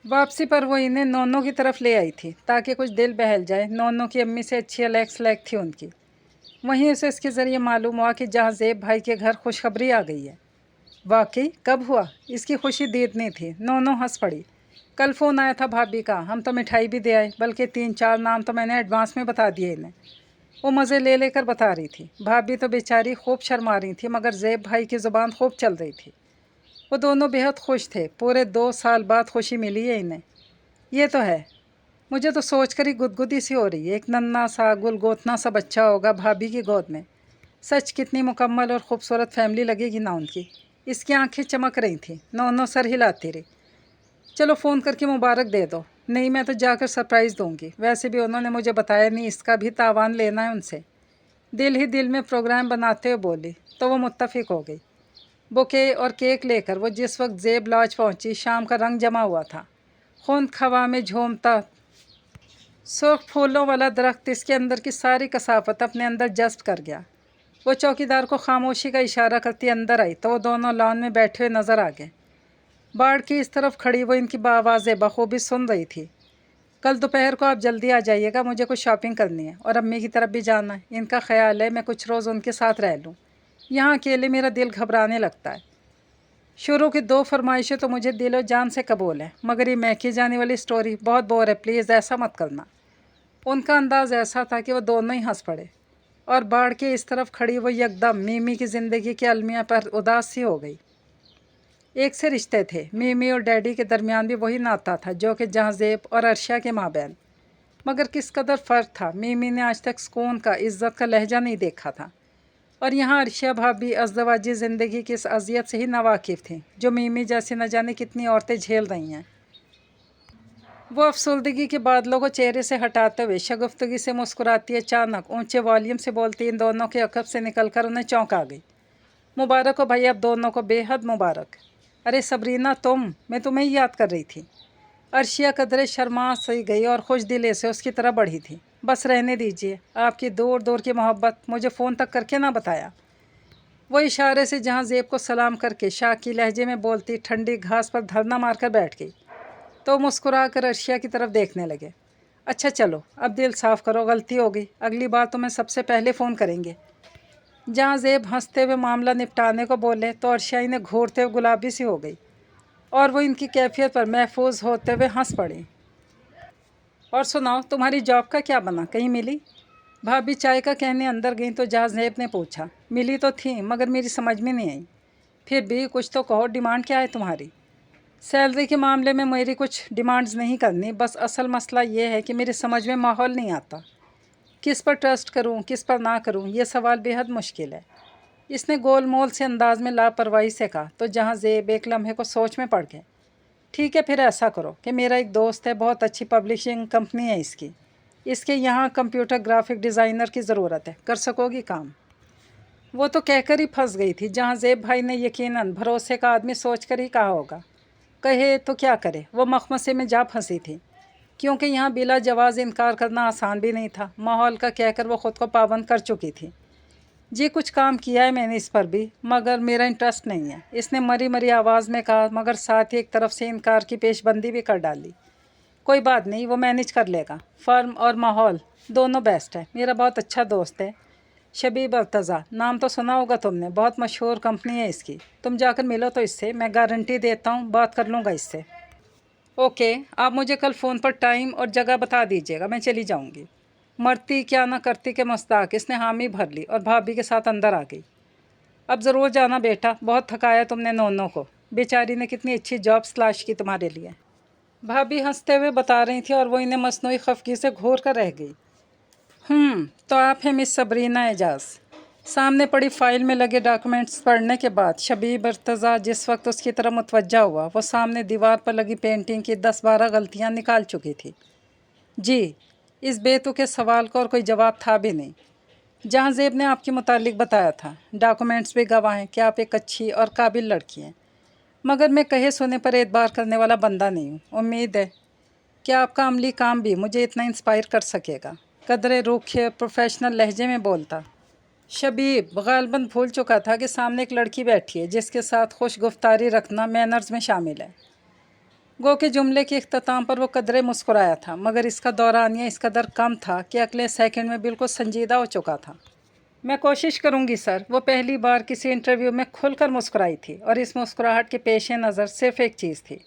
वापसी पर वो इन्हें नोनो की तरफ ले आई थी ताकि कुछ दिल बहल जाए। नोनो की अम्मी से अच्छी अलैक्स लैक थी उनकी। वहीं उसे इसके ज़रिए मालूम हुआ कि जहाँ ज़ेब भाई के घर खुशखबरी आ गई है। वाकई, कब हुआ? इसकी खुशी दीदनी थी। नोनो हंस पड़ी। कल फ़ोन आया था भाभी का, हम तो मिठाई भी दे आए, बल्कि 3-4 नाम तो मैंने एडवांस में बता दिए इन्हें। वो मज़े ले लेकर बता रही थी। भाभी तो बेचारी खूब शर्मा रही थी, मगर ज़ेब भाई की ज़ुबान खूब चल रही थी। वो दोनों बेहद खुश थे। पूरे 2 साल बाद खुशी मिली है इन्हें। ये तो है, मुझे तो सोच कर ही गुदगुदी सी हो रही है। एक नन्ना सा गुलगोतना सा बच्चा होगा भाभी की गोद में। सच कितनी मुकम्मल और ख़ूबसूरत फैमिली लगेगी ना उनकी। इसकी आंखें चमक रही थीं। नोनो सर हिलाती रही। चलो फ़ोन करके मुबारक दे दो। नहीं, मैं तो जाकर सरप्राइज़ दूंगी। वैसे भी उन्होंने मुझे बताया नहीं, इसका भी तावान लेना है उनसे। दिल ही दिल में प्रोग्राम बनाते हुए बोली तो वो मुत्तफ़िक हो गई। बुके और केक लेकर वो जिस वक्त ज़ेब लॉज पहुंची, शाम का रंग जमा हुआ था। खून हवा में झूमता सुर्ख फूलों वाला दरख्त इसके अंदर की सारी कसाफत अपने अंदर जज्ब कर गया। वो चौकीदार को खामोशी का इशारा करती अंदर आई तो वो दोनों लॉन में बैठे हुए नज़र आ गए। बाढ़ की इस तरफ खड़ी वो इनकी आवाज़ें बखूबी सुन रही थी। कल दोपहर को आप जल्दी आ जाइएगा, मुझे कुछ शॉपिंग करनी है और अम्मी की तरफ भी जाना है। इनका ख्याल है मैं कुछ रोज़ उनके साथ रह लूँ। यहाँ अकेले मेरा दिल घबराने लगता है। शुरू की 2 फरमाइशें तो मुझे दिलो जान से कबूल है, मगर ये महकी जाने वाली स्टोरी बहुत बोर है, प्लीज़ ऐसा मत करना। उनका अंदाज़ ऐसा था कि वो दोनों ही हंस पड़े और बाढ़ के इस तरफ खड़ी वो यकदम मीमी की ज़िंदगी के अलमिया पर उदास सी हो गई। एक से रिश्ते थे। मीमी और डैडी के दरमियान भी वही नाता था जो कि जहाँज़ेब और अर्शिया के माबैन। मगर किस कदर फ़र्क था। मीमी ने आज तक सुकून का, इज़्ज़त का लहजा नहीं देखा था, और यहाँ अर्शिया भाभी अज़दवाजी ज़िंदगी की इस अज़ियत से ही नावाकिफ़ थी जो मीमी जैसी न जाने कितनी औरतें झेल रही हैं। वो अफसुर्दगी के बादलों को चेहरे से हटाते हुए शगुफ्तगी से मुस्कुराती अचानक ऊंचे वॉल्यूम से बोलती इन दोनों के अकब से निकलकर उन्हें चौंका गई। मुबारक हो भाई, अब दोनों को बेहद मुबारक। अरे सबरीना, मैं तुम्हें ही याद कर रही थी। अर्शिया कदरे शर्मा सी गई और खुश दिले से उसकी तरफ बढ़ी थी। बस रहने दीजिए, आपकी दूर दूर की मोहब्बत मुझे फ़ोन तक करके ना बताया। वो इशारे से जहाँ ज़ेब को सलाम करके शाकी लहजे में बोलती ठंडी घास पर धरना मारकर बैठ गई तो मुस्कुरा कर अर्शिया की तरफ देखने लगे। अच्छा चलो, अब दिल साफ़ करो, गलती हो गई, अगली बार तो मैं सबसे पहले फ़ोन करेंगे। जहाँ ज़ेब हंसते हुए मामला निपटाने को बोले तो अर्शिया इन्हें घूरते हुए गुलाबी सी हो गई और वो इनकी कैफियत पर महफूज होते हुए हंस पड़ी। और सुनाओ, तुम्हारी जॉब का क्या बना, कहीं मिली? भाभी चाय का कहने अंदर गई तो जहाँ ज़ेब ने पूछा। मिली तो थी, मगर मेरी समझ में नहीं आई। फिर भी कुछ तो कहो, डिमांड क्या है तुम्हारी? सैलरी के मामले में मेरी कुछ डिमांड्स नहीं करनी, बस असल मसला ये है कि मेरी समझ में माहौल नहीं आता। किस पर ट्रस्ट करूं, किस पर ना करूं, ये सवाल बेहद मुश्किल है। इसने गोल मोल से अंदाज में लापरवाही से कहा तो जहाँ ज़ेब एक लम्हे को सोच में पड़ गए। ठीक है, फिर ऐसा करो कि मेरा एक दोस्त है, बहुत अच्छी पब्लिशिंग कंपनी है इसके यहाँ कंप्यूटर ग्राफिक डिज़ाइनर की ज़रूरत है, कर सकोगी काम? वो तो कहकर ही फंस गई थी। जहाँ ज़ेब भाई ने यकीनन भरोसे का आदमी सोच कर ही कहा होगा, कहे तो क्या करे, वो मखमसे में जा फंसी थी, क्योंकि यहाँ बिला जवाज़ इनकार करना आसान भी नहीं था। माहौल का कहकर वो ख़ुद को पाबंद कर चुकी थी। जी कुछ काम किया है मैंने इस पर भी, मगर मेरा इंटरेस्ट नहीं है, इसने मरी मरी आवाज़ में कहा, मगर साथ ही एक तरफ से इनकार की पेशबंदी भी कर डाली। कोई बात नहीं, वो मैनेज कर लेगा। फर्म और माहौल दोनों बेस्ट है। मेरा बहुत अच्छा दोस्त है शबीब अर्तज़ा, नाम तो सुना होगा तुमने, बहुत मशहूर कंपनी है इसकी। तुम जाकर मिलो तो इससे, मैं गारंटी देता हूँ बात कर लूँगा इससे। ओके, आप मुझे कल फ़ोन पर टाइम और जगह बता दीजिएगा, मैं चली जाऊँगी। मरती क्या ना करती के मुस्ताक इसने हामी भर ली और भाभी के साथ अंदर आ गई। अब ज़रूर जाना बेटा, बहुत थकाया तुमने नोनो को, बेचारी ने कितनी अच्छी जॉब्स तलाश की तुम्हारे लिए। भाभी हंसते हुए बता रही थी और वो इन्हें मसनूई खफगी से घूर कर रह गई। तो आप हैं मिस सबरीना एजाज। सामने पड़ी फाइल में लगे डॉक्यूमेंट्स पढ़ने के बाद शबीब अर्तज़ा जिस वक्त उसकी तरफ मुतवज्जा हुआ, वो सामने दीवार पर लगी पेंटिंग की 10-12 गलतियां निकाल चुकी थी। जी, इस बेतुके सवाल का और कोई जवाब था भी नहीं। जहाँ ज़ेब ने आपके मुतालिक बताया था, डॉक्यूमेंट्स भी गवाह हैं कि आप एक अच्छी और काबिल लड़की हैं, मगर मैं कहे सुने पर एतबार करने वाला बंदा नहीं हूँ। उम्मीद है कि आपका अमली काम भी मुझे इतना इंस्पायर कर सकेगा। कदरे रूखे प्रोफेशनल लहजे में बोलता शबीब गालबन भूल चुका था कि सामने एक लड़की बैठी है जिसके साथ खुश गुफ्तारी रखना मैनर्स में शामिल है। गो के जुमले के इख्तिताम पर वो कदरे मुस्कुराया था, मगर इसका दौरानिया इस कदर कम था कि अगले सेकंड में बिल्कुल संजीदा हो चुका था। मैं कोशिश करूंगी सर। वो पहली बार किसी इंटरव्यू में खुलकर मुस्कुराई थी और इस मुस्कुराहट के पेश नज़र सिर्फ एक चीज़ थी,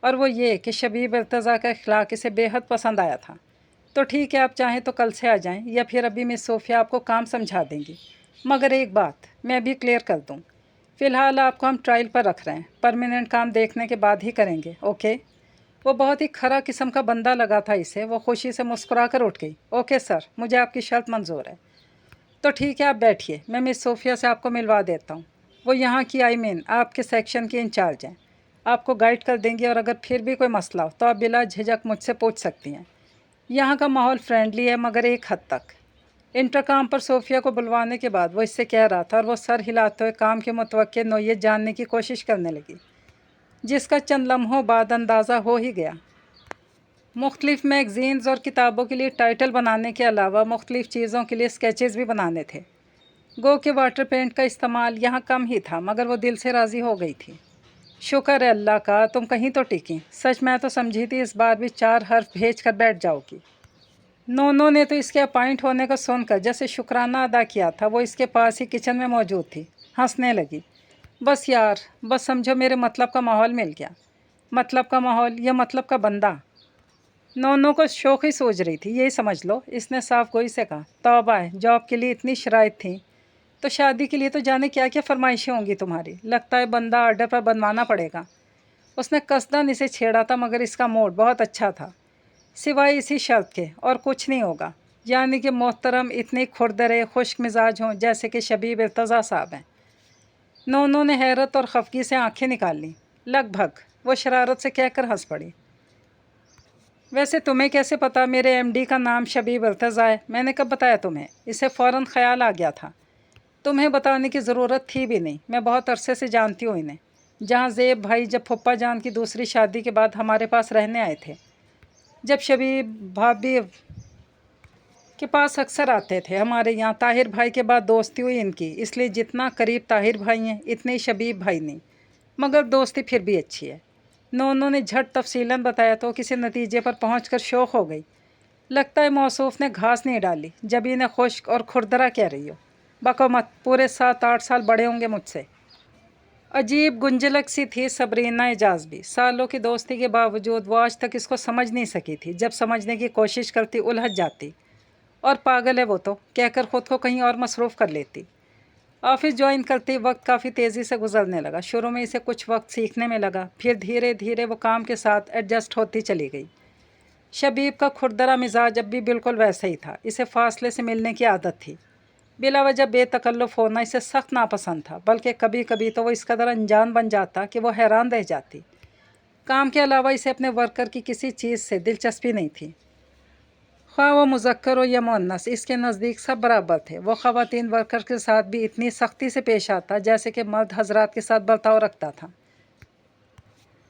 और वो ये कि शबीब अर्तज़ा का अखलाक इसे बेहद पसंद आया था। तो ठीक है, आप चाहें तो कल से आ जाएं, या फिर अभी मिस सोफिया आपको काम समझा देंगी। मगर एक बात मैं भी क्लियर कर दूं, फ़िलहाल आपको हम ट्रायल पर रख रहे हैं, परमानेंट काम देखने के बाद ही करेंगे। ओके। वो बहुत ही खरा किस्म का बंदा लगा था इसे। वो खुशी से मुस्कुरा कर उठ गई। ओके सर, मुझे आपकी शर्त मंजूर है। तो ठीक है, आप बैठिए, मैं मिस सोफिया से आपको मिलवा देता हूँ। वो यहाँ की आपके सेक्शन की इंचार्ज हैं, आपको गाइड कर देंगी, और अगर फिर भी कोई मसला हो तो आप बिला झिझक मुझसे पूछ सकती हैं। यहाँ का माहौल फ्रेंडली है, मगर एक हद तक। इंटरकॉम पर सोफिया को बुलवाने के बाद वो इससे कह रहा था, और वो सर हिलाते हुए काम के मुतवक्के नोयत जानने की कोशिश करने लगी, जिसका चंद लम्हों बाद अंदाज़ा हो ही गया। मुख्तलिफ़ मैगज़ीन्स और किताबों के लिए टाइटल बनाने के अलावा मुख्तलिफ़ चीज़ों के लिए स्केचेस भी बनाने थे। गो के वाटर पेंट का इस्तेमाल यहाँ कम ही था, मगर वो दिल से राज़ी हो गई थी। शुक्र है अल्लाह का, तुम कहीं तो टिकी। सच मैं तो समझी थी इस बार भी 4 हर्फ भेज कर बैठ जाओगी। नोनो ने तो इसके अपॉइंट होने का सुनकर जैसे शुक्राना अदा किया था, वो इसके पास ही किचन में मौजूद थी। हंसने लगी। बस यार, बस समझो मेरे मतलब का माहौल मिल गया। मतलब का माहौल या मतलब का बंदा? नोनो को शौक ही सोच रही थी, यही समझ लो। इसने साफ गोई से कहा, तौबा है, जॉब के लिए इतनी शराइत थी तो शादी के लिए तो जाने क्या क्या फरमाइशें होंगी तुम्हारी। लगता है बंदा ऑर्डर पर बनवाना पड़ेगा। उसने कसदन इसे छेड़ा था, मगर इसका मूड बहुत अच्छा था। सिवाय इसी शर्त के और कुछ नहीं होगा, यानी कि मोहतरम इतनी खुरदरे खुश्क मिजाज हों जैसे कि शबीब इर्तज़ा साहब हैं। नोनो ने हैरत और खफगी से आंखें निकाल लीं। लगभग, वो शरारत से कहकर हंस पड़ी। वैसे तुम्हें कैसे पता मेरे एमडी का नाम शबीब इर्तज़ा है? मैंने कब बताया तुम्हें? इसे फ़ौरन ख्याल आ गया था। तुम्हें बताने की ज़रूरत थी भी नहीं, मैं बहुत अरसे से जानती हूँ इन्हें। जहाँ ज़ेब भाई जब फुप्पा जान की दूसरी शादी के बाद हमारे पास रहने आए थे, जब शबीब भाभी के पास अक्सर आते थे हमारे यहाँ। ताहिर भाई के बाद दोस्ती हुई इनकी, इसलिए जितना करीब ताहिर भाई हैं इतने ही शबीब भाई नहीं, मगर दोस्ती फिर भी अच्छी है। नोनो ने झट तफसीलन बताया तो किसी नतीजे पर पहुंचकर शौक हो गई। लगता है मौसूफ ने घास नहीं डाली, जब इन्हें खुश्क और खुरदरा कह रही हो। बको मत, पूरे 7-8 साल बड़े होंगे मुझसे। अजीब गुंजलक सी थी सबरीना एजाज भी। सालों की दोस्ती के बावजूद वो आज तक इसको समझ नहीं सकी थी। जब समझने की कोशिश करती उलझ जाती, और पागल है वो तो कहकर ख़ुद को कहीं और मसरूफ़ कर लेती। ऑफिस ज्वाइन करते वक्त काफ़ी तेज़ी से गुजरने लगा। शुरू में इसे कुछ वक्त सीखने में लगा, फिर धीरे धीरे वो काम के साथ एडजस्ट होती चली गई। शबीब का खुरदरा मिजाज अब भी बिल्कुल वैसा ही था। इसे फासले से मिलने की आदत थी। बिला वजह बेतकल्लुफ़ होना इसे सख्त नापसंद था, बल्कि कभी कभी तो वो इस कदर अनजान बन जाता कि वो हैरान रह जाती। काम के अलावा इसे अपने वर्कर की किसी चीज़ से दिलचस्पी नहीं थी, ख्वाह वो मुज़क्कर हो या मुअन्नस, इसके नज़दीक सब बराबर थे। वो ख़वातीन वर्कर के साथ भी इतनी सख्ती से पेश आता जैसे कि मर्द हजरात के साथ बर्ताव रखता था।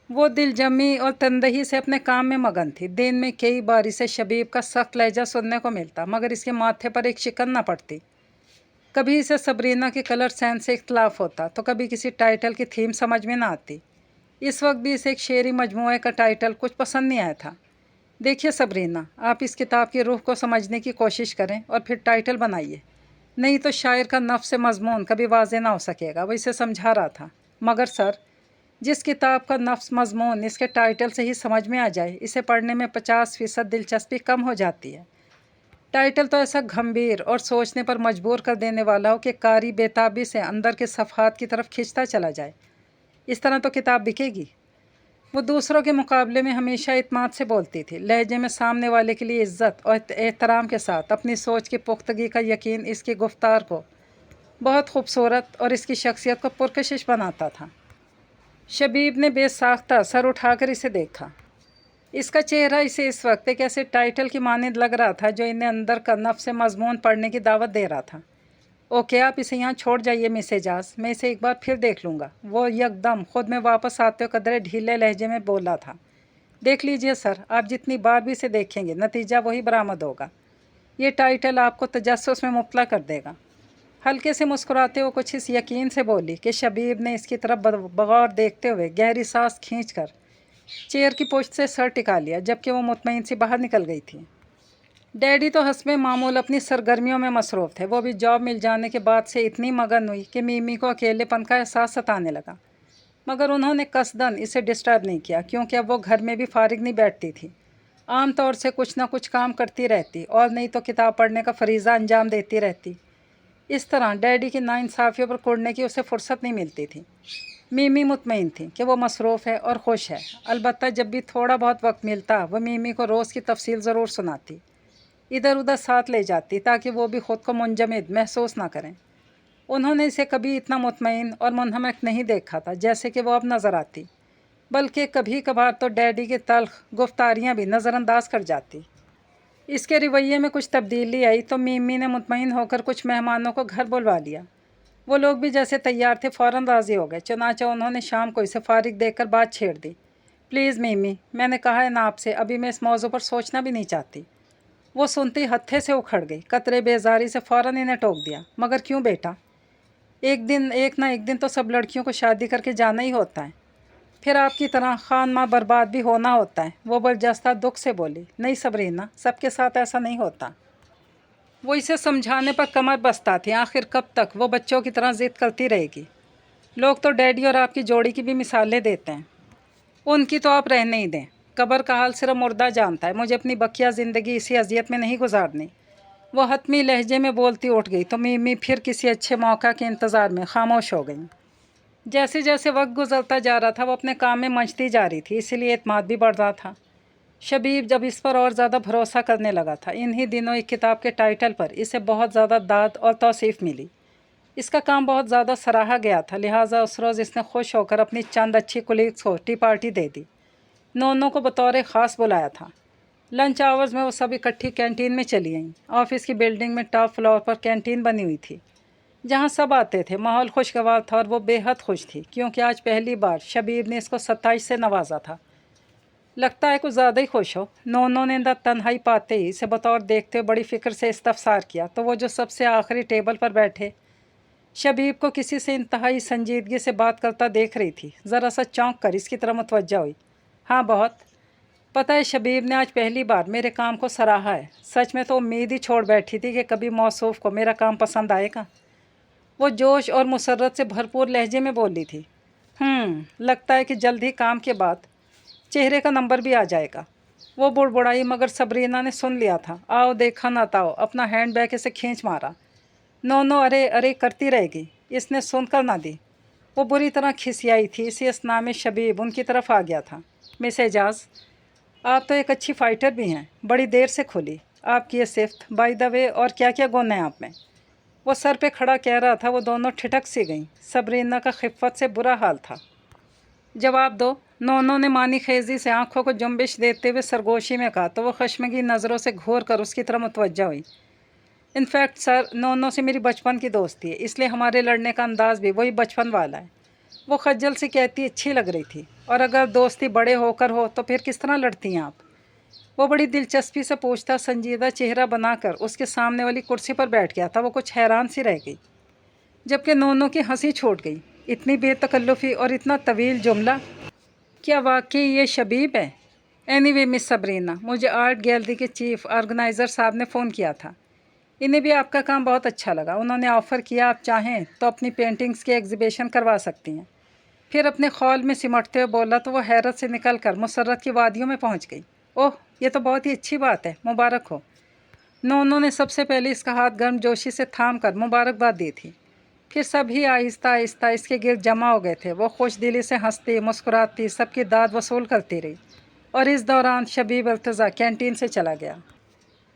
वो दिलजमी और तंदही से अपने काम में मगन थी। दिन में कई बार इसे शबीब का सख्त लहजा सुनने को मिलता, मगर इसके माथे पर एक शिकन न पड़ती। कभी इसे सबरीना के कलर सेंस से इख्तलाफ होता तो कभी किसी टाइटल की थीम समझ में ना आती। इस वक्त भी इसे एक शेरी मजमूए का टाइटल कुछ पसंद नहीं आया था। देखिए सबरीना, आप इस किताब की रूह को समझने की कोशिश करें और फिर टाइटल बनाइए, नहीं तो शायर का नफ्स मजमून कभी वाज़ेह ना हो सकेगा। वो इसे समझा रहा था। मगर सर, जिस किताब का नफ्स मजमून इसके टाइटल से ही समझ में आ जाए, इसे पढ़ने में 50% दिलचस्पी कम हो जाती है। टाइटल तो ऐसा गंभीर और सोचने पर मजबूर कर देने वाला हो कि कारी बेताबी से अंदर के सफ़हात की तरफ खींचता चला जाए। इस तरह तो किताब बिकेगी। वो दूसरों के मुकाबले में हमेशा इत्मीनान से बोलती थी, लहजे में सामने वाले के लिए इज़्ज़त और एहतराम के साथ। अपनी सोच की पुख्तगी का यकीन इसकी गुफ्तार को बहुत खूबसूरत और इसकी शख्सियत को पुरकशिश बनाता था। शबीब ने बेसाख्ता सर उठाकर इसे देखा। इसका चेहरा इसे इस वक्त एक ऐसे टाइटल की मानद लग रहा था जो इन्हें अंदर का नफ्स मजमून पढ़ने की दावत दे रहा था। ओके, आप इसे यहाँ छोड़ जाइए मिस एजाज, मैं इसे एक बार फिर देख लूँगा। वो यकदम खुद में वापस आते हुए कदरे ढीले लहजे में बोला था। देख लीजिए सर, आप जितनी बार भी इसे देखेंगे नतीजा वही बरामद होगा। ये टाइटल आपको तजस्सुस में मुब्तला कर देगा। हल्के से मुस्कुराते हुए कुछ इस यकीन से बोली कि शबीब ने इसकी तरफ बगौर देखते हुए गहरी सांस खींचकर चेयर की पोस्ट से सर टिका लिया, जबकि वो मुतमईन सी बाहर निकल गई थी। डैडी तो हस्बे मामूल अपनी सरगर्मियों में मसरूफ़ थे। वो भी जॉब मिल जाने के बाद से इतनी मगन हुई कि मीमी को अकेलेपन का एहसास सताने लगा। मगर उन्होंने कसदन इसे डिस्टर्ब नहीं किया, क्योंकि अब वो घर में भी फारिग नहीं बैठती थी। आम तौर से कुछ ना कुछ काम करती रहती और नहीं तो किताब पढ़ने का फरीज़ा अंजाम देती रहती। इस तरह डैडी की नाइंसाफ़ियों पर कुड़ने की उसे फ़ुर्सत नहीं मिलती थी। मीमी मुतमईन थी कि वो मसरूफ़ है और खुश है। अलबत्ता जब भी थोड़ा बहुत वक्त मिलता वो मीमी को रोज़ की तफसील ज़रूर सुनाती, इधर उधर साथ ले जाती, ताकि वो भी ख़ुद को मुंजमद महसूस ना करें। उन्होंने इसे कभी इतना मुतमईन और मुनहमक नहीं देखा था जैसे कि वो अब नज़र आती, बल्कि कभी कभार तो डैडी की तल्ख गुफ्तारियाँ भी नज़रअंदाज कर जाती। इसके रवैये में कुछ तब्दीली आई तो मीमी ने मुतमईन होकर कुछ मेहमानों को घर बुलवा लिया। वो लोग भी जैसे तैयार थे फ़ौरन राज़ी हो गए। चुनांचे उन्होंने शाम को इसे फारिग देखकर बात छेड़ दी। प्लीज़ मीमी, मैंने कहा है ना आपसे, अभी मैं इस मौजू पर सोचना भी नहीं चाहती। वो सुनती हत्थे से उखड़ गई। कतरे बेजारी से फ़ौरन इन्हें टोक दिया। मगर क्यों बेटा, एक ना एक दिन तो सब लड़कियों को शादी करके जाना ही होता है, फिर आपकी तरह खान माँ बर्बाद भी होना होता है। वो बरजस्ता दुख से बोली, नहीं सबरीना, सबके साथ ऐसा नहीं होता। वो इसे समझाने पर कमर बस्ता थी। आखिर कब तक वो बच्चों की तरह ज़िद करती रहेगी। लोग तो डैडी और आपकी जोड़ी की भी मिसालें देते हैं, उनकी तो आप रहने ही दें। कब्र का हाल सिर्फ मुर्दा जानता है। मुझे अपनी बकिया ज़िंदगी इसी अजियत में नहीं गुजारनी। वो हतमी लहजे में बोलती उठ गई तो मीमी फिर किसी अच्छे मौका के इंतज़ार में खामोश हो गई। जैसे जैसे वक्त गुजरता जा रहा था वो अपने काम में मंझती जा रही थी, इसीलिए एतमाद भी बढ़ रहा था। शबीब जब इस पर और ज़्यादा भरोसा करने लगा था। इन्हीं दिनों एक किताब के टाइटल पर इसे बहुत ज़्यादा दाद और तौसीफ़ मिली। इसका काम बहुत ज़्यादा सराहा गया था, लिहाजा उस रोज़ इसने खुश होकर अपनी चंद अच्छी कुलीग्स को टी पार्टी दे दी। नोनों को बतौर ख़ास बुलाया था। लंच आवर्स में वो सब इकट्ठी कैंटीन में चली गईं। ऑफिस की बिल्डिंग में टॉप फ्लोर पर कैंटीन बनी हुई थी, जहाँ सब आते थे। माहौल खुशगवार था और वो बेहद खुश थी, क्योंकि आज पहली बार शबीब ने इसको 27 से नवाजा था। लगता है कुछ ज़्यादा ही खुश हो। नोनों ने तन्हाई पाते ही इसे बतौर देखते हुए बड़ी फ़िक्र से इस्तफसार किया तो वो जो सबसे आखिरी टेबल पर बैठे शबीब को किसी से इंतहाई संजीदगी से बात करता देख रही थी, ज़रा सा चौंक कर इसकी तरफ मुतवज्जा हुई। हाँ बहुत। पता है शबीब ने आज पहली बार मेरे काम को सराहा है। सच में तो उम्मीद ही छोड़ बैठी थी कि कभी मौसूफ़ को मेरा काम पसंद आएगा। वो जोश और मुसर्रत से भरपूर लहजे में बोली थी। लगता है कि जल्द ही काम के बाद चेहरे का नंबर भी आ जाएगा। वो बुड़बुड़ाई, मगर सबरीना ने सुन लिया था। आओ देखा ना ताओ, अपना हैंड बैग इसे खींच मारा। नो अरे अरे करती रहेगी। इसने सुनकर ना दी। वो बुरी तरह खिसियाई थी। इसी असना में शबीब उनकी तरफ आ गया था। मिस एजाज, आप तो एक अच्छी फ़ाइटर भी हैं। बड़ी देर से खुली आपकी ये सिफ्त। बाय द वे, और क्या क्या गुण हैं आप में? वो सर पे खड़ा कह रहा था। वो दोनों ठिठक सी गईं। सबरीना का खिफ़्फ़त से बुरा हाल था। जवाब दो। नोनों ने मानी खेजी से आंखों को जुम्बिश देते हुए सरगोशी में कहा तो वो खशमगी नज़रों से घूर कर उसकी तरफ मुतवज्जा हुई। इनफैक्ट सर, नोनों से मेरी बचपन की दोस्ती है, इसलिए हमारे लड़ने का अंदाज़ भी वही बचपन वाला है। वो खज्जल से कहती अच्छी लग रही थी। और अगर दोस्ती बड़े होकर हो तो फिर किस तरह लड़ती हैं आप? वो बड़ी दिलचस्पी से पूछता, संजीदा चेहरा बनाकर उसके सामने वाली कुर्सी पर बैठ गया था। वो कुछ हैरान सी रह गई, जबकि नोनो की हंसी छूट गई। इतनी बेतकल्लुफ़ी और इतना तवील जुमला, क्या वाकई ये शबीब है? एनीवे मिस सबरीना, मुझे आर्ट गैलरी के चीफ ऑर्गेनाइज़र साहब ने फ़ोन किया था। इन्हें भी आपका काम बहुत अच्छा लगा। उन्होंने ऑफ़र किया आप चाहें तो अपनी पेंटिंग्स की एग्ज़िबिशन करवा सकती हैं। फिर अपने खौल में सिमटते हुए बोला तो वो हैरत से निकल कर मुसर्रत की वादियों में पहुंच गई। ओह, ये तो बहुत ही अच्छी बात है, मुबारक हो। नोनो ने सबसे पहले इसका हाथ गर्मजोशी से थाम कर मुबारकबाद दी थी। फिर सभी आहिस्ता आहिस्ता इसके गिर्द जमा हो गए थे। वो खुश दिली से हंसती मुस्कुराती सबकी दाद वसूल करती रही, और इस दौरान शबीब अल्तज़ा कैंटीन से चला गया।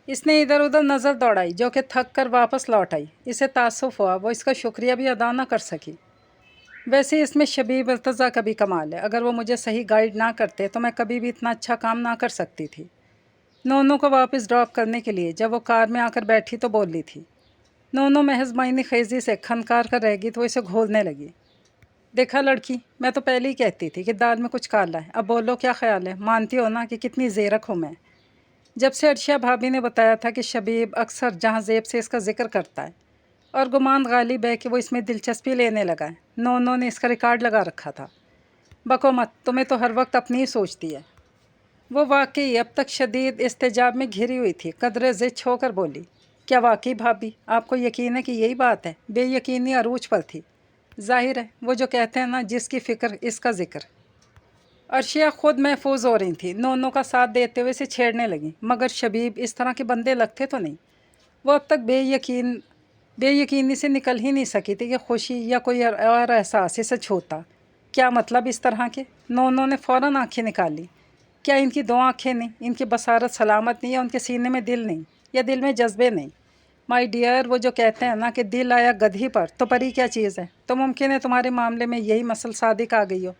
इसने इधर उधर नज़र दौड़ाई, जो कि थक कर वापस लौट आई। इसे तासुफ़ हुआ वो इसका शुक्रिया भी अदा न कर सकी। वैसे इसमें शबीब अल्तज़ा का भी कमाल है। अगर वो मुझे सही गाइड ना करते तो मैं कभी भी इतना अच्छा काम ना कर सकती थी। नोनो को वापस ड्रॉप करने के लिए जब वो कार में आकर बैठी तो बोल ली थी। नोनो महज मायने खेजी से खनकार कर रहेगी तो इसे घोलने लगी। देखा लड़की, मैं तो पहले ही कहती थी कि दाल में कुछ काला है। अब बोलो क्या ख्याल है? मानती हो ना कि कितनी ज़ेरक हूँ मैं? जब से अर्शिया भाभी ने बताया था कि शबीब अक्सर जहाँ ज़ेब से इसका जिक्र करता है, और गुमान गालिब है कि वो इसमें दिलचस्पी लेने लगा है। नोनो ने इसका रिकॉर्ड लगा रखा था। बको मत, तुम्हें तो हर वक्त अपनी ही सोचती है। वो वाकई अब तक शदीद इस्तेजाब में घिरी हुई थी। कदरे ज़िद होकर बोली, क्या वाकई भाभी आपको यकीन है कि यही बात है? बेयकीनी अरूज पर थी। जाहिर है वो जो कहते हैं ना, जिसकी फ़िक्र इसका ज़िक्र। अर्शिया खुद महफूज हो रही थी। नोनो का साथ देते हुए इसे छेड़ने लगी, मगर शबीब इस तरह के बंदे लगते तो नहीं। वो अब तक बेयकीनी से निकल ही नहीं सकी थी कि खुशी या कोई और एहसास इसे छूता। क्या मतलब इस तरह के? नोनो ने फ़ौरन आंखें निकाली। क्या इनकी दो आंखें नहीं? इनकी बसारत सलामत नहीं, या उनके सीने में दिल नहीं, या दिल में जज्बे नहीं? माय डियर, वो जो कहते हैं ना कि दिल आया गधी पर तो परी क्या चीज़ है। तो मुमकिन है तुम्हारे मामले में यही मसल सादिक आ गई हो।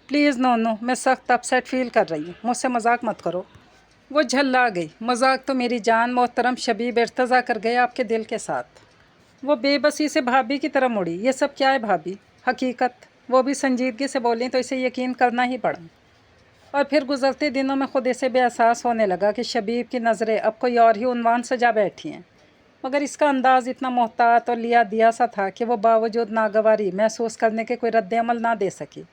प्लीज़ नोनो, मैं सख्त अपसेट फ़ील कर रही हूँ, मुझसे मजाक मत करो। वो झल्ला गई। मजाक तो मेरी जान मोहतरम शबीब इर्तज़ा कर गए आपके दिल के साथ। वो बेबसी से भाभी की तरह मुड़ी। ये सब क्या है भाभी? हकीकत। वो भी संजीदगी से बोली तो इसे यकीन करना ही पड़ा। और फिर गुज़रते दिनों में खुद इसे बेएहसास होने लगा कि शबीब की नज़रें अब कोई और ही उन्वान सजा बैठी हैं। मगर इसका अंदाज़ इतना मोहतात और लिया दिया सा था कि वो बावजूद नागवारी महसूस करने के कोई रद्द-ए-अमल ना दे सकी।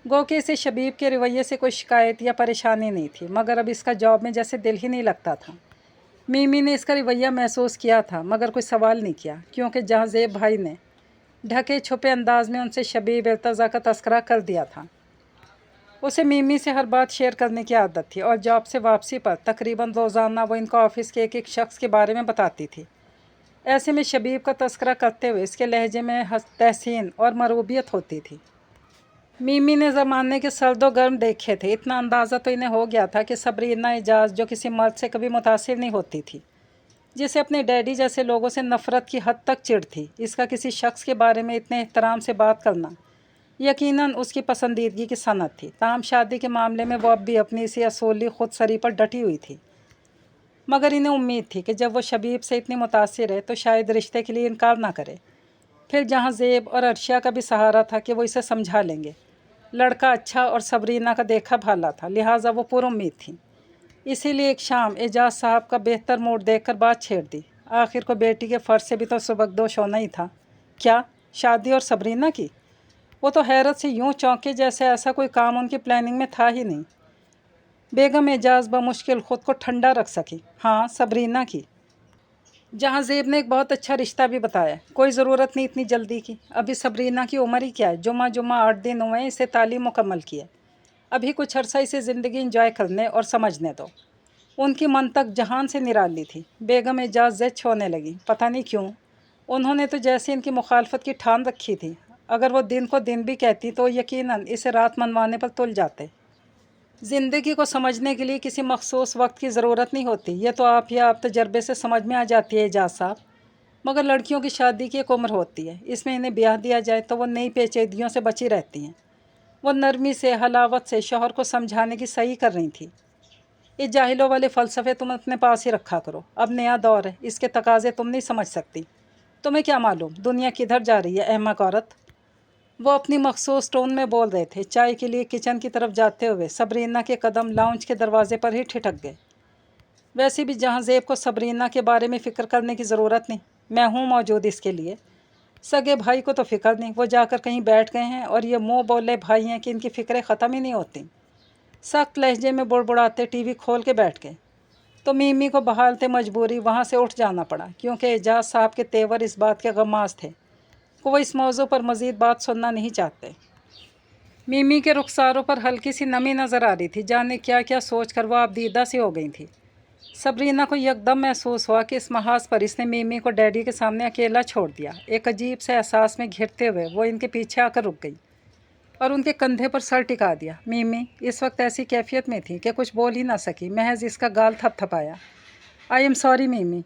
गो कि इसे शबीब के रवैये से कोई शिकायत या परेशानी नहीं थी, मगर अब इसका जॉब में जैसे दिल ही नहीं लगता था। मीमी ने इसका रवैया महसूस किया था, मगर कोई सवाल नहीं किया, क्योंकि जहाँ ज़ेब भाई ने ढके छुपे अंदाज में उनसे शबीब इर्तज़ा का तस्करा कर दिया था। उसे मीमी से हर बात शेयर करने की आदत थी, और जॉब से वापसी पर तकरीबन रोज़ाना वो इनको ऑफिस के एक एक शख्स के बारे में बताती थी। ऐसे में शबीब का तस्करा करते हुए इसके लहजे में तहसीन और मरूबियत होती थी। मीमी ने ज़माने के सर्द व गर्म देखे थे। इतना अंदाज़ा तो इन्हें हो गया था कि सबरीना एजाज, जो किसी मर्द से कभी मुतासिर नहीं होती थी, जिसे अपने डैडी जैसे लोगों से नफ़रत की हद तक चिढ़ थी, इसका किसी शख्स के बारे में इतने एहतराम से बात करना यकीनन उसकी पसंदीदगी की सनत थी। ताहम शादी के मामले में वो अब भी अपनी इसी असूली खुद सरी पर डटी हुई थी। मगर इन्हें उम्मीद थी कि जब वो शबीब से इतनी मुतासिर है तो शायद रिश्ते के लिए इनकार ना करे। फिर जहाँ ज़ेब और अर्शिया का भी सहारा था कि वो इसे समझा लेंगे। लड़का अच्छा और सबरीना का देखा भाला था, लिहाजा वो पुरुम्मीद थी। इसीलिए एक शाम एजाज साहब का बेहतर मूड देखकर बात छेड़ दी। आखिर को बेटी के फ़र्ज से भी तो सुबकदोश होना ही था। क्या शादी और सबरीना की? वो तो हैरत से यूं चौंके जैसे ऐसा कोई काम उनकी प्लानिंग में था ही नहीं। बेगम एजाज बमुश्किल ख़ुद को ठंडा रख सकी। हाँ, सबरीना की। जहाँ ज़ेब ने एक बहुत अच्छा रिश्ता भी बताया। कोई ज़रूरत नहीं इतनी जल्दी की। अभी सबरीना की उम्र ही क्या है? जुमा 8 दिन हुए हैं इसे तालीम मुकम्मल किया। अभी कुछ अरसा इसे ज़िंदगी इंजॉय करने और समझने दो। उनकी मंतक जहान से निराली थी। बेगम एजाज ज़ेच होने लगी। पता नहीं क्यों उन्होंने तो जैसे इनकी मुखालफत की ठान रखी थी। अगर वो दिन को दिन भी कहती तो यकीनन इसे रात मनवाने पर तुल जाते। ज़िंदगी को समझने के लिए किसी मखसूस वक्त की ज़रूरत नहीं होती। ये तो आप तजर्बे से समझ में आ जाती है एजाज साहब। मगर लड़कियों की शादी की एक उम्र होती है, इसमें इन्हें ब्याह दिया जाए तो वो नई पेचीदगियों से बची रहती हैं। वो नरमी से हलावत से शौहर को समझाने की सही कर रही थी। ये जाहिलों वाले फ़लसफ़े तुम अपने पास ही रखा करो। अब नया दौर है, इसके तकाज़े तुम नहीं समझ सकती। तुम्हें क्या मालूम दुनिया किधर जा रही है अहमक औरत। वो अपनी मखसूस टोन में बोल रहे थे। चाय के लिए किचन की तरफ जाते हुए सबरीना के कदम लाउंज के दरवाजे पर ही ठिठक गए। वैसे भी जहाँ ज़ेब को सबरीना के बारे में फ़िक्र करने की ज़रूरत नहीं, मैं हूँ मौजूद इसके लिए। सगे भाई को तो फ़िक्र नहीं, वो जाकर कहीं बैठ गए हैं और ये मुँह बोले भाई हैं कि इनकी फ़िक्रें ख़त्म ही नहीं होती। सख्त लहजे में बुड़बुड़ाते टीवी खोल के बैठ गए तो मीमी को बहालते मजबूरी वहाँ से उठ जाना पड़ा, क्योंकि एजाज साहब के तेवर इस बात के गमाज थे कि वो इस मौजू पर मज़ीद बात सुनना नहीं चाहते। मीमी के रुखसारों पर हल्की सी नमी नज़र आ रही थी, जाने क्या क्या सोच कर वो आपदीदा सी हो गई थी। सबरीना को यकदम महसूस हुआ कि इस महाज पर इसने मीमी को डैडी के सामने अकेला छोड़ दिया। एक अजीब से एहसास में घिरते हुए वो इनके पीछे आकर रुक गई और उनके कंधे पर सर टिका दिया। मीमी इस वक्त ऐसी कैफियत में थी कि कुछ बोल ही ना सकी, महज इसका गाल थपथपाया। आई एम सॉरी मीमी,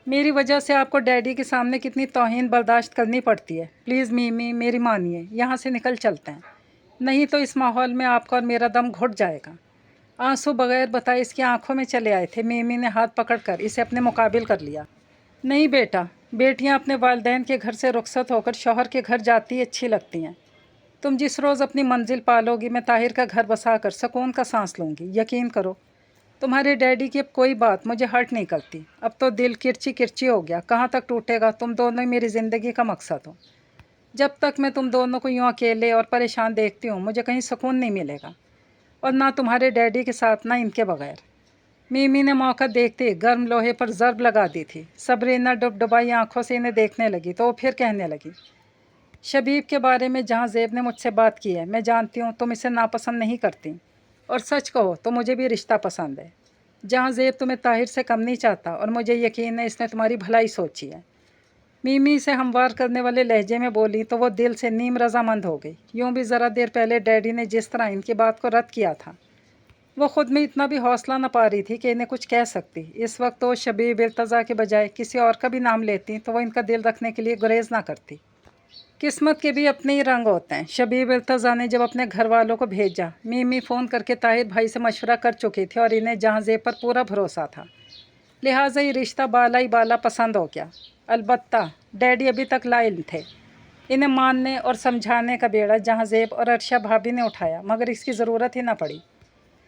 मेरी वजह से आपको डैडी के सामने कितनी तौहीन बर्दाश्त करनी पड़ती है। प्लीज़ मीमी मेरी मानिए, यहाँ से निकल चलते हैं, नहीं तो इस माहौल में आपका और मेरा दम घुट जाएगा। आंसू बगैर बताए इसकी आंखों में चले आए थे। मीमी ने हाथ पकड़कर इसे अपने मुकाबिल कर लिया। नहीं बेटा, बेटियां अपने वालिदैन के घर से रुखसत होकर शौहर के घर जाती अच्छी लगती हैं। तुम जिस रोज़ अपनी मंजिल पालोगी मैं ताहिर का घर बसा कर सुकून का सांस लूँगी। यकीन करो, तुम्हारे डैडी की अब कोई बात मुझे हर्ट नहीं करती। अब तो दिल किरची किरची हो गया, कहाँ तक टूटेगा। तुम दोनों ही मेरी ज़िंदगी का मकसद हो। जब तक मैं तुम दोनों को यूँ अकेले और परेशान देखती हूँ मुझे कहीं सुकून नहीं मिलेगा, और ना तुम्हारे डैडी के साथ ना इनके बगैर। मीमी ने मौका देखते गर्म लोहे पर ज़रब लगा दी थी। सबरीना डुबडुबाई आंखों से इन्हें देखने लगी तो वो फिर कहने लगी, शबीब के बारे में जहाँ ज़ेब ने मुझसे बात की है, मैं जानती हूँ तुम इसे नापसंद नहीं करती, और सच कहो तो मुझे भी रिश्ता पसंद है। जहाँ ज़ेब तुम्हें ताहिर से कम नहीं चाहता, और मुझे यकीन है इसने तुम्हारी भलाई सोची है। मीमी से हमवार करने वाले लहजे में बोली तो वो दिल से नीम रजामंद हो गई। यूँ भी ज़रा देर पहले डैडी ने जिस तरह इनकी बात को रद्द किया था, वो ख़ुद में इतना भी हौसला न पा रही थी कि इन्हें कुछ कह सकती। इस वक्त तो शबीब इर्तज़ा के बजाय किसी और का भी नाम लेती तो वो इनका दिल रखने के लिए गुरेज ना करती। किस्मत के भी अपने ही रंग होते हैं। शबीब इर्तज़ा ने जब अपने घर वालों को भेजा, मीमी फ़ोन करके ताहिर भाई से मशवरा कर चुकी थी और इन्हें जहाँ ज़ेब पर पूरा भरोसा था, लिहाजा ये रिश्ता बाला ही बाला पसंद हो गया। अलबत्ता डैडी अभी तक लाइल थे। इन्हें मानने और समझाने का बेड़ा जहाँ ज़ेब और अर्शा भाभी ने उठाया, मगर इसकी ज़रूरत ही ना पड़ी।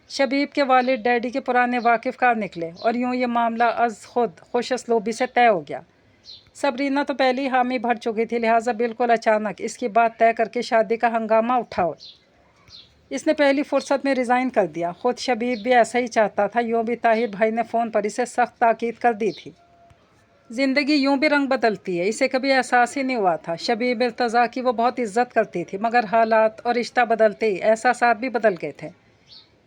शबीब के वालिद डैडी के पुराने वाकिफ़कार निकले और यूँ ये मामला अज़ खुद खुश असलूबी से तय हो गया। सबरीना तो पहले ही हामी भर चुकी थी, लिहाजा बिल्कुल अचानक इसकी बात तय करके शादी का हंगामा उठाओ। इसने पहली फुर्सत में रिज़ाइन कर दिया। ख़ुद शबीब भी ऐसा ही चाहता था। यूँ भी ताहिर भाई ने फ़ोन पर इसे सख्त ताकीद कर दी थी। ज़िंदगी यूँ भी रंग बदलती है, इसे कभी एहसास ही नहीं हुआ था। शबीब इर्तज़ा की वो बहुत इज्जत करती थी, मगर हालात और रिश्ता बदलते ही एहसासात भी बदल गए थे।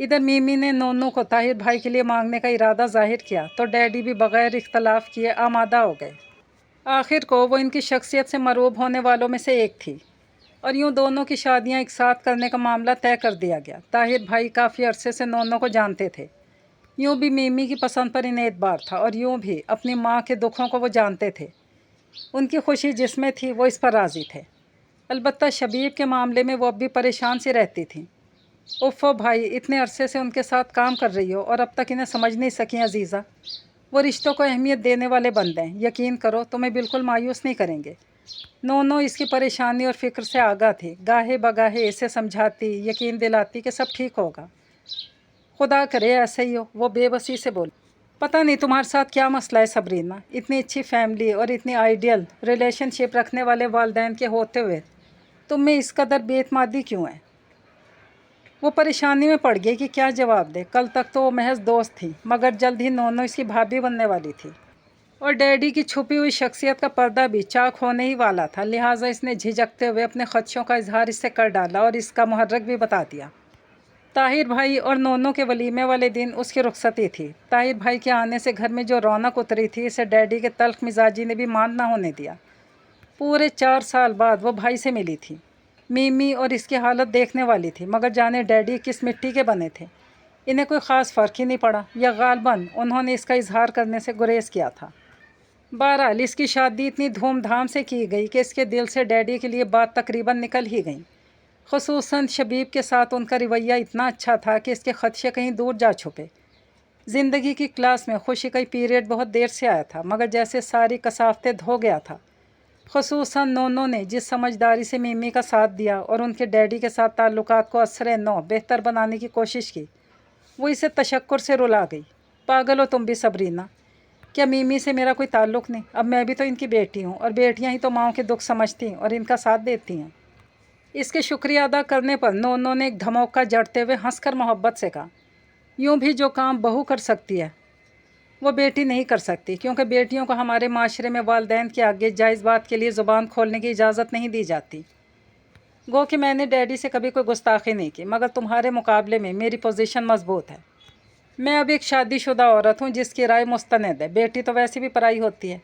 इधर मीमी ने नोनू को ताहिर भाई के लिए मांगने का इरादा जाहिर किया तो डैडी भी बग़ैर इख्तलाफ किए आमादा हो गए। आखिर को वो इनकी शख्सियत से मरूब होने वालों में से एक थी, और यूँ दोनों की शादियाँ एक साथ करने का मामला तय कर दिया गया। ताहिर भाई काफ़ी अरसे से नोनों को जानते थे। यूँ भी मीमी की पसंद पर इन्हें एतबार था, और यूँ भी अपनी माँ के दुखों को वो जानते थे। उनकी खुशी जिसमें थी वो इस पर राज़ी थे। अलबत्ता शबीब के मामले में वो अब भी परेशान सी रहती थी। उफ़ो भाई, इतने अरसे से उनके साथ काम कर रही हो और अब तक इन्हें समझ नहीं सकी अजीज़ा। वो रिश्तों को अहमियत देने वाले बंदे हैं, यकीन करो तुम्हें बिल्कुल मायूस नहीं करेंगे। नोनो इसकी परेशानी और फ़िक्र से आगाह थी। गाहे बगाहे इसे समझाती, यकीन दिलाती कि सब ठीक होगा। खुदा करे ऐसे ही हो, वो बेबसी से बोली। पता नहीं तुम्हारे साथ क्या मसला है सबरीना, इतनी अच्छी फैमिली और इतनी आइडियल रिलेशनशिप रखने वाले वालिदैन के होते हुए तुम में इस कदर बेतमादी क्यों है। वो परेशानी में पड़ गई कि क्या जवाब दे। कल तक तो वो महज दोस्त थी, मगर जल्द ही नोनो इसकी भाभी बनने वाली थी, और डैडी की छुपी हुई शख्सियत का पर्दा भी चाक होने ही वाला था। लिहाजा इसने झिझकते हुए अपने खदशों का इजहार इससे कर डाला और इसका मुहर्रक भी बता दिया। ताहिर भाई और नोनो के वलीमे वाले दिन उसकी रुखसती थी। ताहिर भाई के आने से घर में जो रौनक उतरी थी, इसे डैडी के तल्ख मिजाजी ने भी मान ना होने दिया। पूरे 4 साल बाद वो भाई से मिली थी। मीमी और इसकी हालत देखने वाली थी, मगर जाने डैडी किस मिट्टी के बने थे, इन्हें कोई ख़ास फ़र्क ही नहीं पड़ा, या गालबन उन्होंने इसका इजहार करने से गुरेज किया था। बहरहाल इसकी शादी इतनी धूमधाम से की गई कि इसके दिल से डैडी के लिए बात तकरीबन निकल ही गई। ख़ुसूसन शबीब के साथ उनका रवैया इतना अच्छा था कि इसके ख़दशे कहीं दूर जा छुपे। ज़िंदगी की क्लास में खुशी का पीरियड बहुत देर से आया था, मगर जैसे सारी कसावतें धो गया था। ख़ुसूसन नोनो ने जिस समझदारी से मीमी का साथ दिया और उनके डैडी के साथ ताल्लुकात को असर नौ बेहतर बनाने की कोशिश की, वो इसे तशक्कुर से रुला गई। पागल हो तुम भी सबरीना। क्या मीमी से मेरा कोई ताल्लुक़ नहीं? अब मैं भी तो इनकी बेटी हूँ, और बेटियाँ ही तो माँओं के दुख समझती हैं और इनका साथ देती हैं। इसके शुक्रिया अदा करने पर नोनो ने एक धमौका जड़ते हुए हंसकर मोहब्बत से कहा, यूँ भी जो काम बहू कर सकती है वो बेटी नहीं कर सकती, क्योंकि बेटियों को हमारे माशरे में वालिदैन के आगे जायज़ बात के लिए ज़ुबान खोलने की इजाज़त नहीं दी जाती। गो कि मैंने डैडी से कभी कोई गुस्ताखी नहीं की, मगर तुम्हारे मुकाबले में मेरी पोजीशन मजबूत है। मैं अब एक शादीशुदा औरत हूँ जिसकी राय मुस्तनद है। बेटी तो वैसे भी पराई होती है।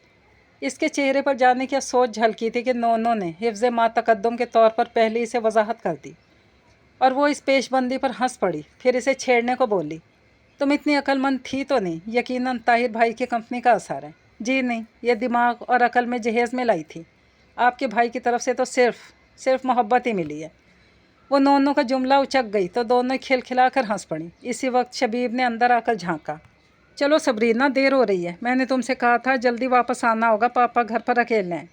इसके चेहरे पर जाने क्या सोच झलकी थी कि नोनो ने हिफ्ज़ मा तकद्दुम के तौर पर पहले इसे वजाहत कर दी, और वो इस पेशबंदी पर हंस पड़ी। फिर इसे छेड़ने को बोली, तुम इतनी अक्लमंद थी तो नहीं? यकीनन ताहिर भाई की कंपनी का असर है। जी नहीं, ये दिमाग और अकल में जहेज़ में लाई थी। आपके भाई की तरफ से तो सिर्फ मोहब्बत ही मिली है। वो नोनो का जुमला उचक गई तो दोनों खिलखिलाकर हंस पड़ी। इसी वक्त शबीब ने अंदर आकर झांका। चलो सबरीना, देर हो रही है। मैंने तुमसे कहा था जल्दी वापस आना होगा, पापा घर पर अकेले हैं।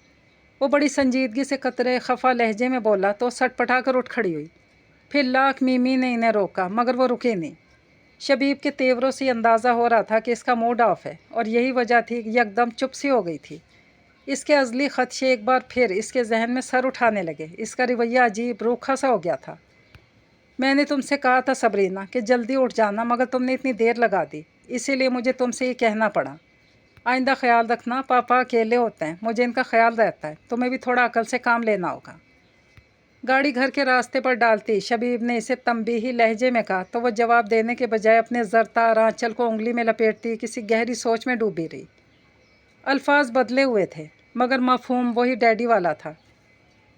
वो बड़ी संजीदगी से कतरे खफा लहजे में बोला तो सटपटा कर उठ खड़ी हुई। फिर लाख मीमी ने इन्हें रोका, मगर वो रुके नहीं। शबीब के तेवरों से अंदाज़ा हो रहा था कि इसका मूड ऑफ है, और यही वजह थी कि यकदम चुप सी हो गई थी। इसके अज़ली ख़दशे एक बार फिर इसके जहन में सर उठाने लगे। इसका रवैया अजीब रूखा सा हो गया था। मैंने तुमसे कहा था सबरीना कि जल्दी उठ जाना, मगर तुमने इतनी देर लगा दी, इसीलिए मुझे तुमसे ये कहना पड़ा। आइंदा ख्याल रखना, पापा अकेले होते हैं, मुझे इनका ख्याल रहता है। तुम्हें भी थोड़ा अकल से काम लेना होगा। गाड़ी घर के रास्ते पर डालती शबीब ने इसे तंबीही लहजे में कहा तो वह जवाब देने के बजाय अपने ज़रतार आंचल को उंगली में लपेटती किसी गहरी सोच में डूबी रही। अल्फाज बदले हुए थे, मगर मफहूम वही डैडी वाला था।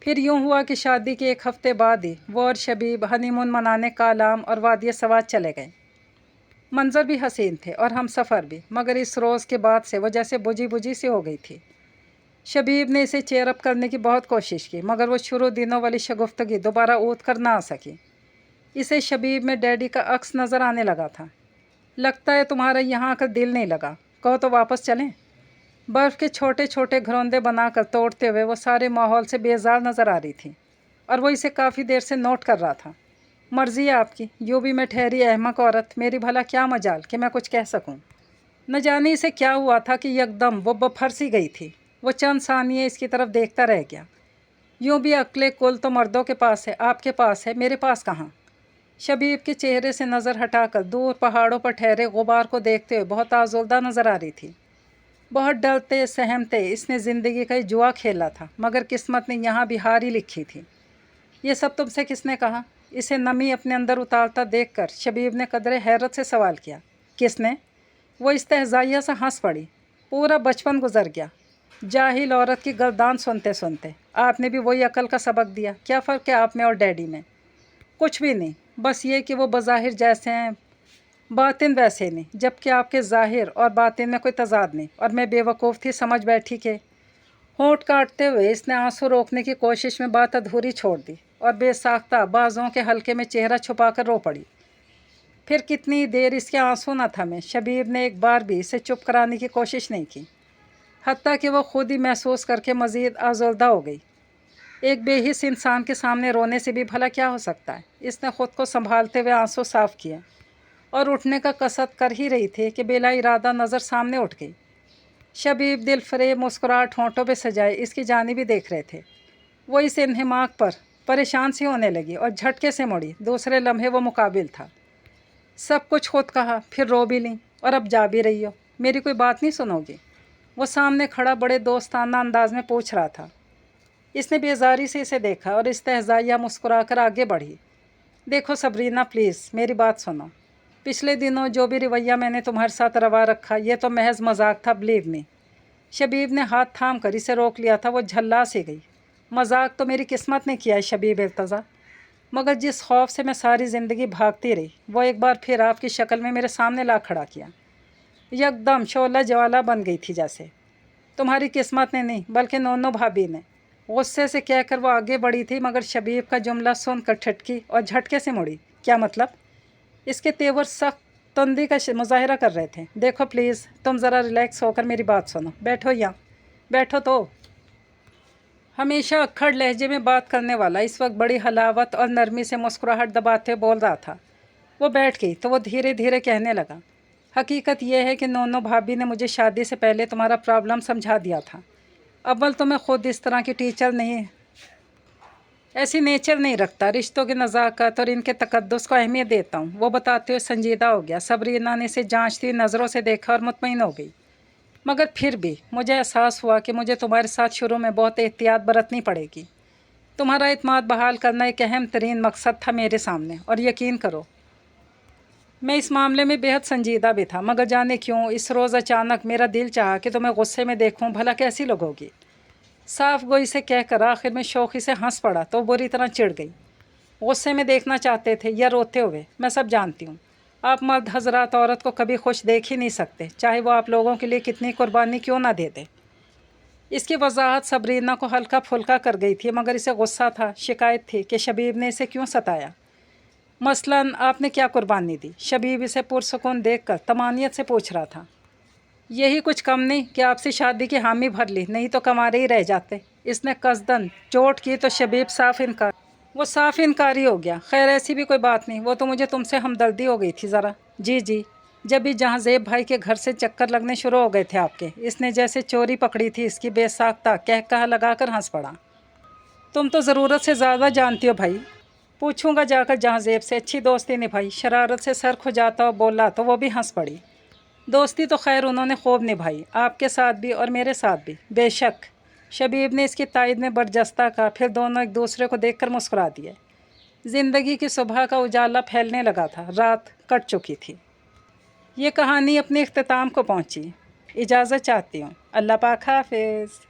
फिर यूँ हुआ कि शादी के एक हफ्ते बाद ही वो और शबीब हनीमून मनाने कालाम और वादिय सवाद चले गए। मंजर भी हसीन थे और हम सफ़र भी, मगर इस रोज़ के बाद से वो जैसे बुझी बुझी सी हो गई थी। शबीब ने इसे चेयरअप करने की बहुत कोशिश की, मगर वो शुरू दिनों वाली शगुफ्तगी दोबारा ऊद कर ना आ सकी। इसे शबीब में डैडी का अक्स नज़र आने लगा था। लगता है तुम्हारा यहाँ आकर दिल नहीं लगा, कहो तो वापस चलें। बर्फ़ के छोटे छोटे घरौंदे बनाकर तोड़ते हुए वो सारे माहौल से बेजार नज़र आ रही थी, और वो इसे काफ़ी देर से नोट कर रहा था। मर्ज़ी है आपकी, यूँ भी मैं ठहरी अहमक औरत, मेरी भला क्या मजाल कि मैं कुछ कह सकूँ। न जाने इसे क्या हुआ था कि यकदम वो बफरसी गई थी। वो चंद सानिये इसकी तरफ देखता रह गया। यूँ भी अक्ले कुल तो मर्दों के पास है, आपके पास है, मेरे पास कहाँ। शबीब के चेहरे से नज़र हटाकर दूर पहाड़ों पर ठहरे गुबार को देखते हुए बहुत आज़ुर्दा नज़र आ रही थी। बहुत डरते सहमते इसने ज़िंदगी का जुआ खेला था, मगर किस्मत ने यहाँ भी हार ही लिखी थी। ये सब तुमसे किसने कहा? इसे नमी अपने अंदर उतारता देखकर शबीब ने कदरे हैरत से सवाल किया। किसने? वो इस्तेहज़ाइया से हंस पड़ी। पूरा बचपन गुजर गया जाहिल औरत की गर्दान सुनते सुनते। आपने भी वही अकल का सबक दिया। क्या फ़र्क है आप में और डैडी में? कुछ भी नहीं, बस ये कि वो बज़ाहिर जैसे हैं, बातिन वैसे नहीं, जबकि आपके ज़ाहिर और बातिन में कोई तज़ाद नहीं। और मैं बेवकूफ़ थी, समझ बैठी कि। होंठ काटते हुए इसने आंसू रोकने की कोशिश में बात अधूरी छोड़ दी और बेसाख्ता बाजों के हल्के में चेहरा छुपाकर रो पड़ी। फिर कितनी देर इसके आंसू न थमे। शबीब ने एक बार भी इसे चुप कराने की कोशिश नहीं की, हत्ता कि वो खुद ही महसूस करके मज़ीद आज़ुर्दा हो गई। एक बेहिस इंसान के सामने रोने से भी भला क्या हो सकता है। इसने ख़ुद को संभालते हुए आंसू साफ़ किए और उठने का कसद कर ही रही थी कि बेला इरादा नज़र सामने उठ गई। शबीब दिल फरेब मुस्कुराहट होंठों पे सजाए इसकी जानिब ही देख रहे थे। वो इस इन्हिमाक पर परेशान सी होने लगी और झटके से मुड़ी। दूसरे लम्हे वो मुकाबिल था। सब कुछ खुद कहा, फिर रो भी ली, और अब जा भी रही हो। मेरी कोई बात नहीं सुनोगी? वो सामने खड़ा बड़े दोस्ताना अंदाज में पूछ रहा था। इसने बेजारी से इसे देखा और इस्तेहज़ाइया मुस्कुराकर आगे बढ़ी। देखो सबरीना, प्लीज़ मेरी बात सुनो। पिछले दिनों जो भी रवैया मैंने तुम्हारे साथ रवा रखा, ये तो महज मजाक था, बिलीव मी। शबीब ने हाथ थाम कर इसे रोक लिया था। वो झल्ला सी गई। मजाक तो मेरी किस्मत ने किया है शबीब इर्तज़ा, मगर जिस खौफ से मैं सारी ज़िंदगी भागती रही, वो एक बार फिर आपकी शक्ल में मेरे सामने ला खड़ा किया। यकदम शोला ज्वाला बन गई थी जैसे। तुम्हारी किस्मत ने नहीं, बल्कि नोनो भाभी ने। गुस्से से कहकर वो आगे बढ़ी थी, मगर शबीब का जुमला सुनकर ठटकी और झटके से मुड़ी। क्या मतलब? इसके तेवर सख्त तंदी का मुजाहरा कर रहे थे। देखो प्लीज़, तुम ज़रा रिलैक्स होकर मेरी बात सुनो। बैठो यहाँ, बैठो तो। हमेशा अक्खड़ लहजे में बात करने वाला इस वक्त बड़ी हलावत और नरमी से मुस्कुराहट दबाते बोल रहा था। वो बैठ गई तो वो धीरे धीरे कहने लगा। हकीकत यह है कि नोनो भाभी ने मुझे शादी से पहले तुम्हारा प्रॉब्लम समझा दिया था। अव्वल तो मैं खुद इस तरह की टीचर नहीं, ऐसी नेचर नहीं रखता। रिश्तों की नज़ाकत और इनके तकद्दुस को अहमियत देता हूँ। वो बताते हुए संजीदा हो गया। सबरीना ने इसे जांचती हुई नज़रों से देखा और मुतमईन हो गई। मगर फिर भी मुझे एहसास हुआ कि मुझे तुम्हारे साथ शुरू में बहुत एहतियात बरतनी पड़ेगी। तुम्हारा इत्मीनान बहाल करना एक अहम तरीन मकसद था मेरे सामने, और यकीन करो मैं इस मामले में बेहद संजीदा भी था। मगर जाने क्यों इस रोज़ अचानक मेरा दिल चाहा कि तुम्हें गुस्से में देखूं, भला कैसी लगोगी। साफ गोई से कहकर आखिर में शौक़ी से हंस पड़ा तो बुरी तरह चिढ़ गई। गुस्से में देखना चाहते थे या रोते हुए, मैं सब जानती हूँ। आप मर्द हजरात औरत को कभी खुश देख ही नहीं सकते, चाहे वो आप लोगों के लिए कितनी कुर्बानी क्यों ना दे दे। इसकी वजाहत सबरीना को हल्का फुल्का कर गई थी, मगर इसे गुस्सा था, शिकायत थी कि शबीब ने इसे क्यों सताया। मसलन आपने क्या कुर्बानी दी। शबीब इसे पुरसुकून देखकर तमानियत से पूछ रहा था। यही कुछ कम नहीं कि आपसे शादी की हामी भर ली, नहीं तो कमारे ही रह जाते। इसने कसदन चोट की तो शबीब साफ इनकारी हो गया। खैर ऐसी भी कोई बात नहीं, वो तो मुझे तुमसे हमदर्दी हो गई थी ज़रा। जी जब भी जहाँ ज़ेब भाई के घर से चक्कर लगने शुरू हो गए थे आपके, इसने जैसे चोरी पकड़ी थी इसकी बेसाख्ता कह कहा लगाकर हंस पड़ा। तुम तो ज़रूरत से ज़्यादा जानती हो भाई। पूछूंगा जाकर जहाँ ज़ेब से अच्छी दोस्ती निभाई। शरारत से सर खुजाता और बोला तो वो भी हंस पड़ी। दोस्ती तो खैर उन्होंने खूब निभाई, आपके साथ भी और मेरे साथ भी। बेशक, शबीब ने इसकी तायद में बरजस्ता कहा। फिर दोनों एक दूसरे को देखकर मुस्कुरा दिए। ज़िंदगी की सुबह का उजाला फैलने लगा था, रात कट चुकी थी। ये कहानी अपने इख्तिताम को पहुंची। इजाज़त चाहती हूँ। अल्लाह पाक हाफ़िज़।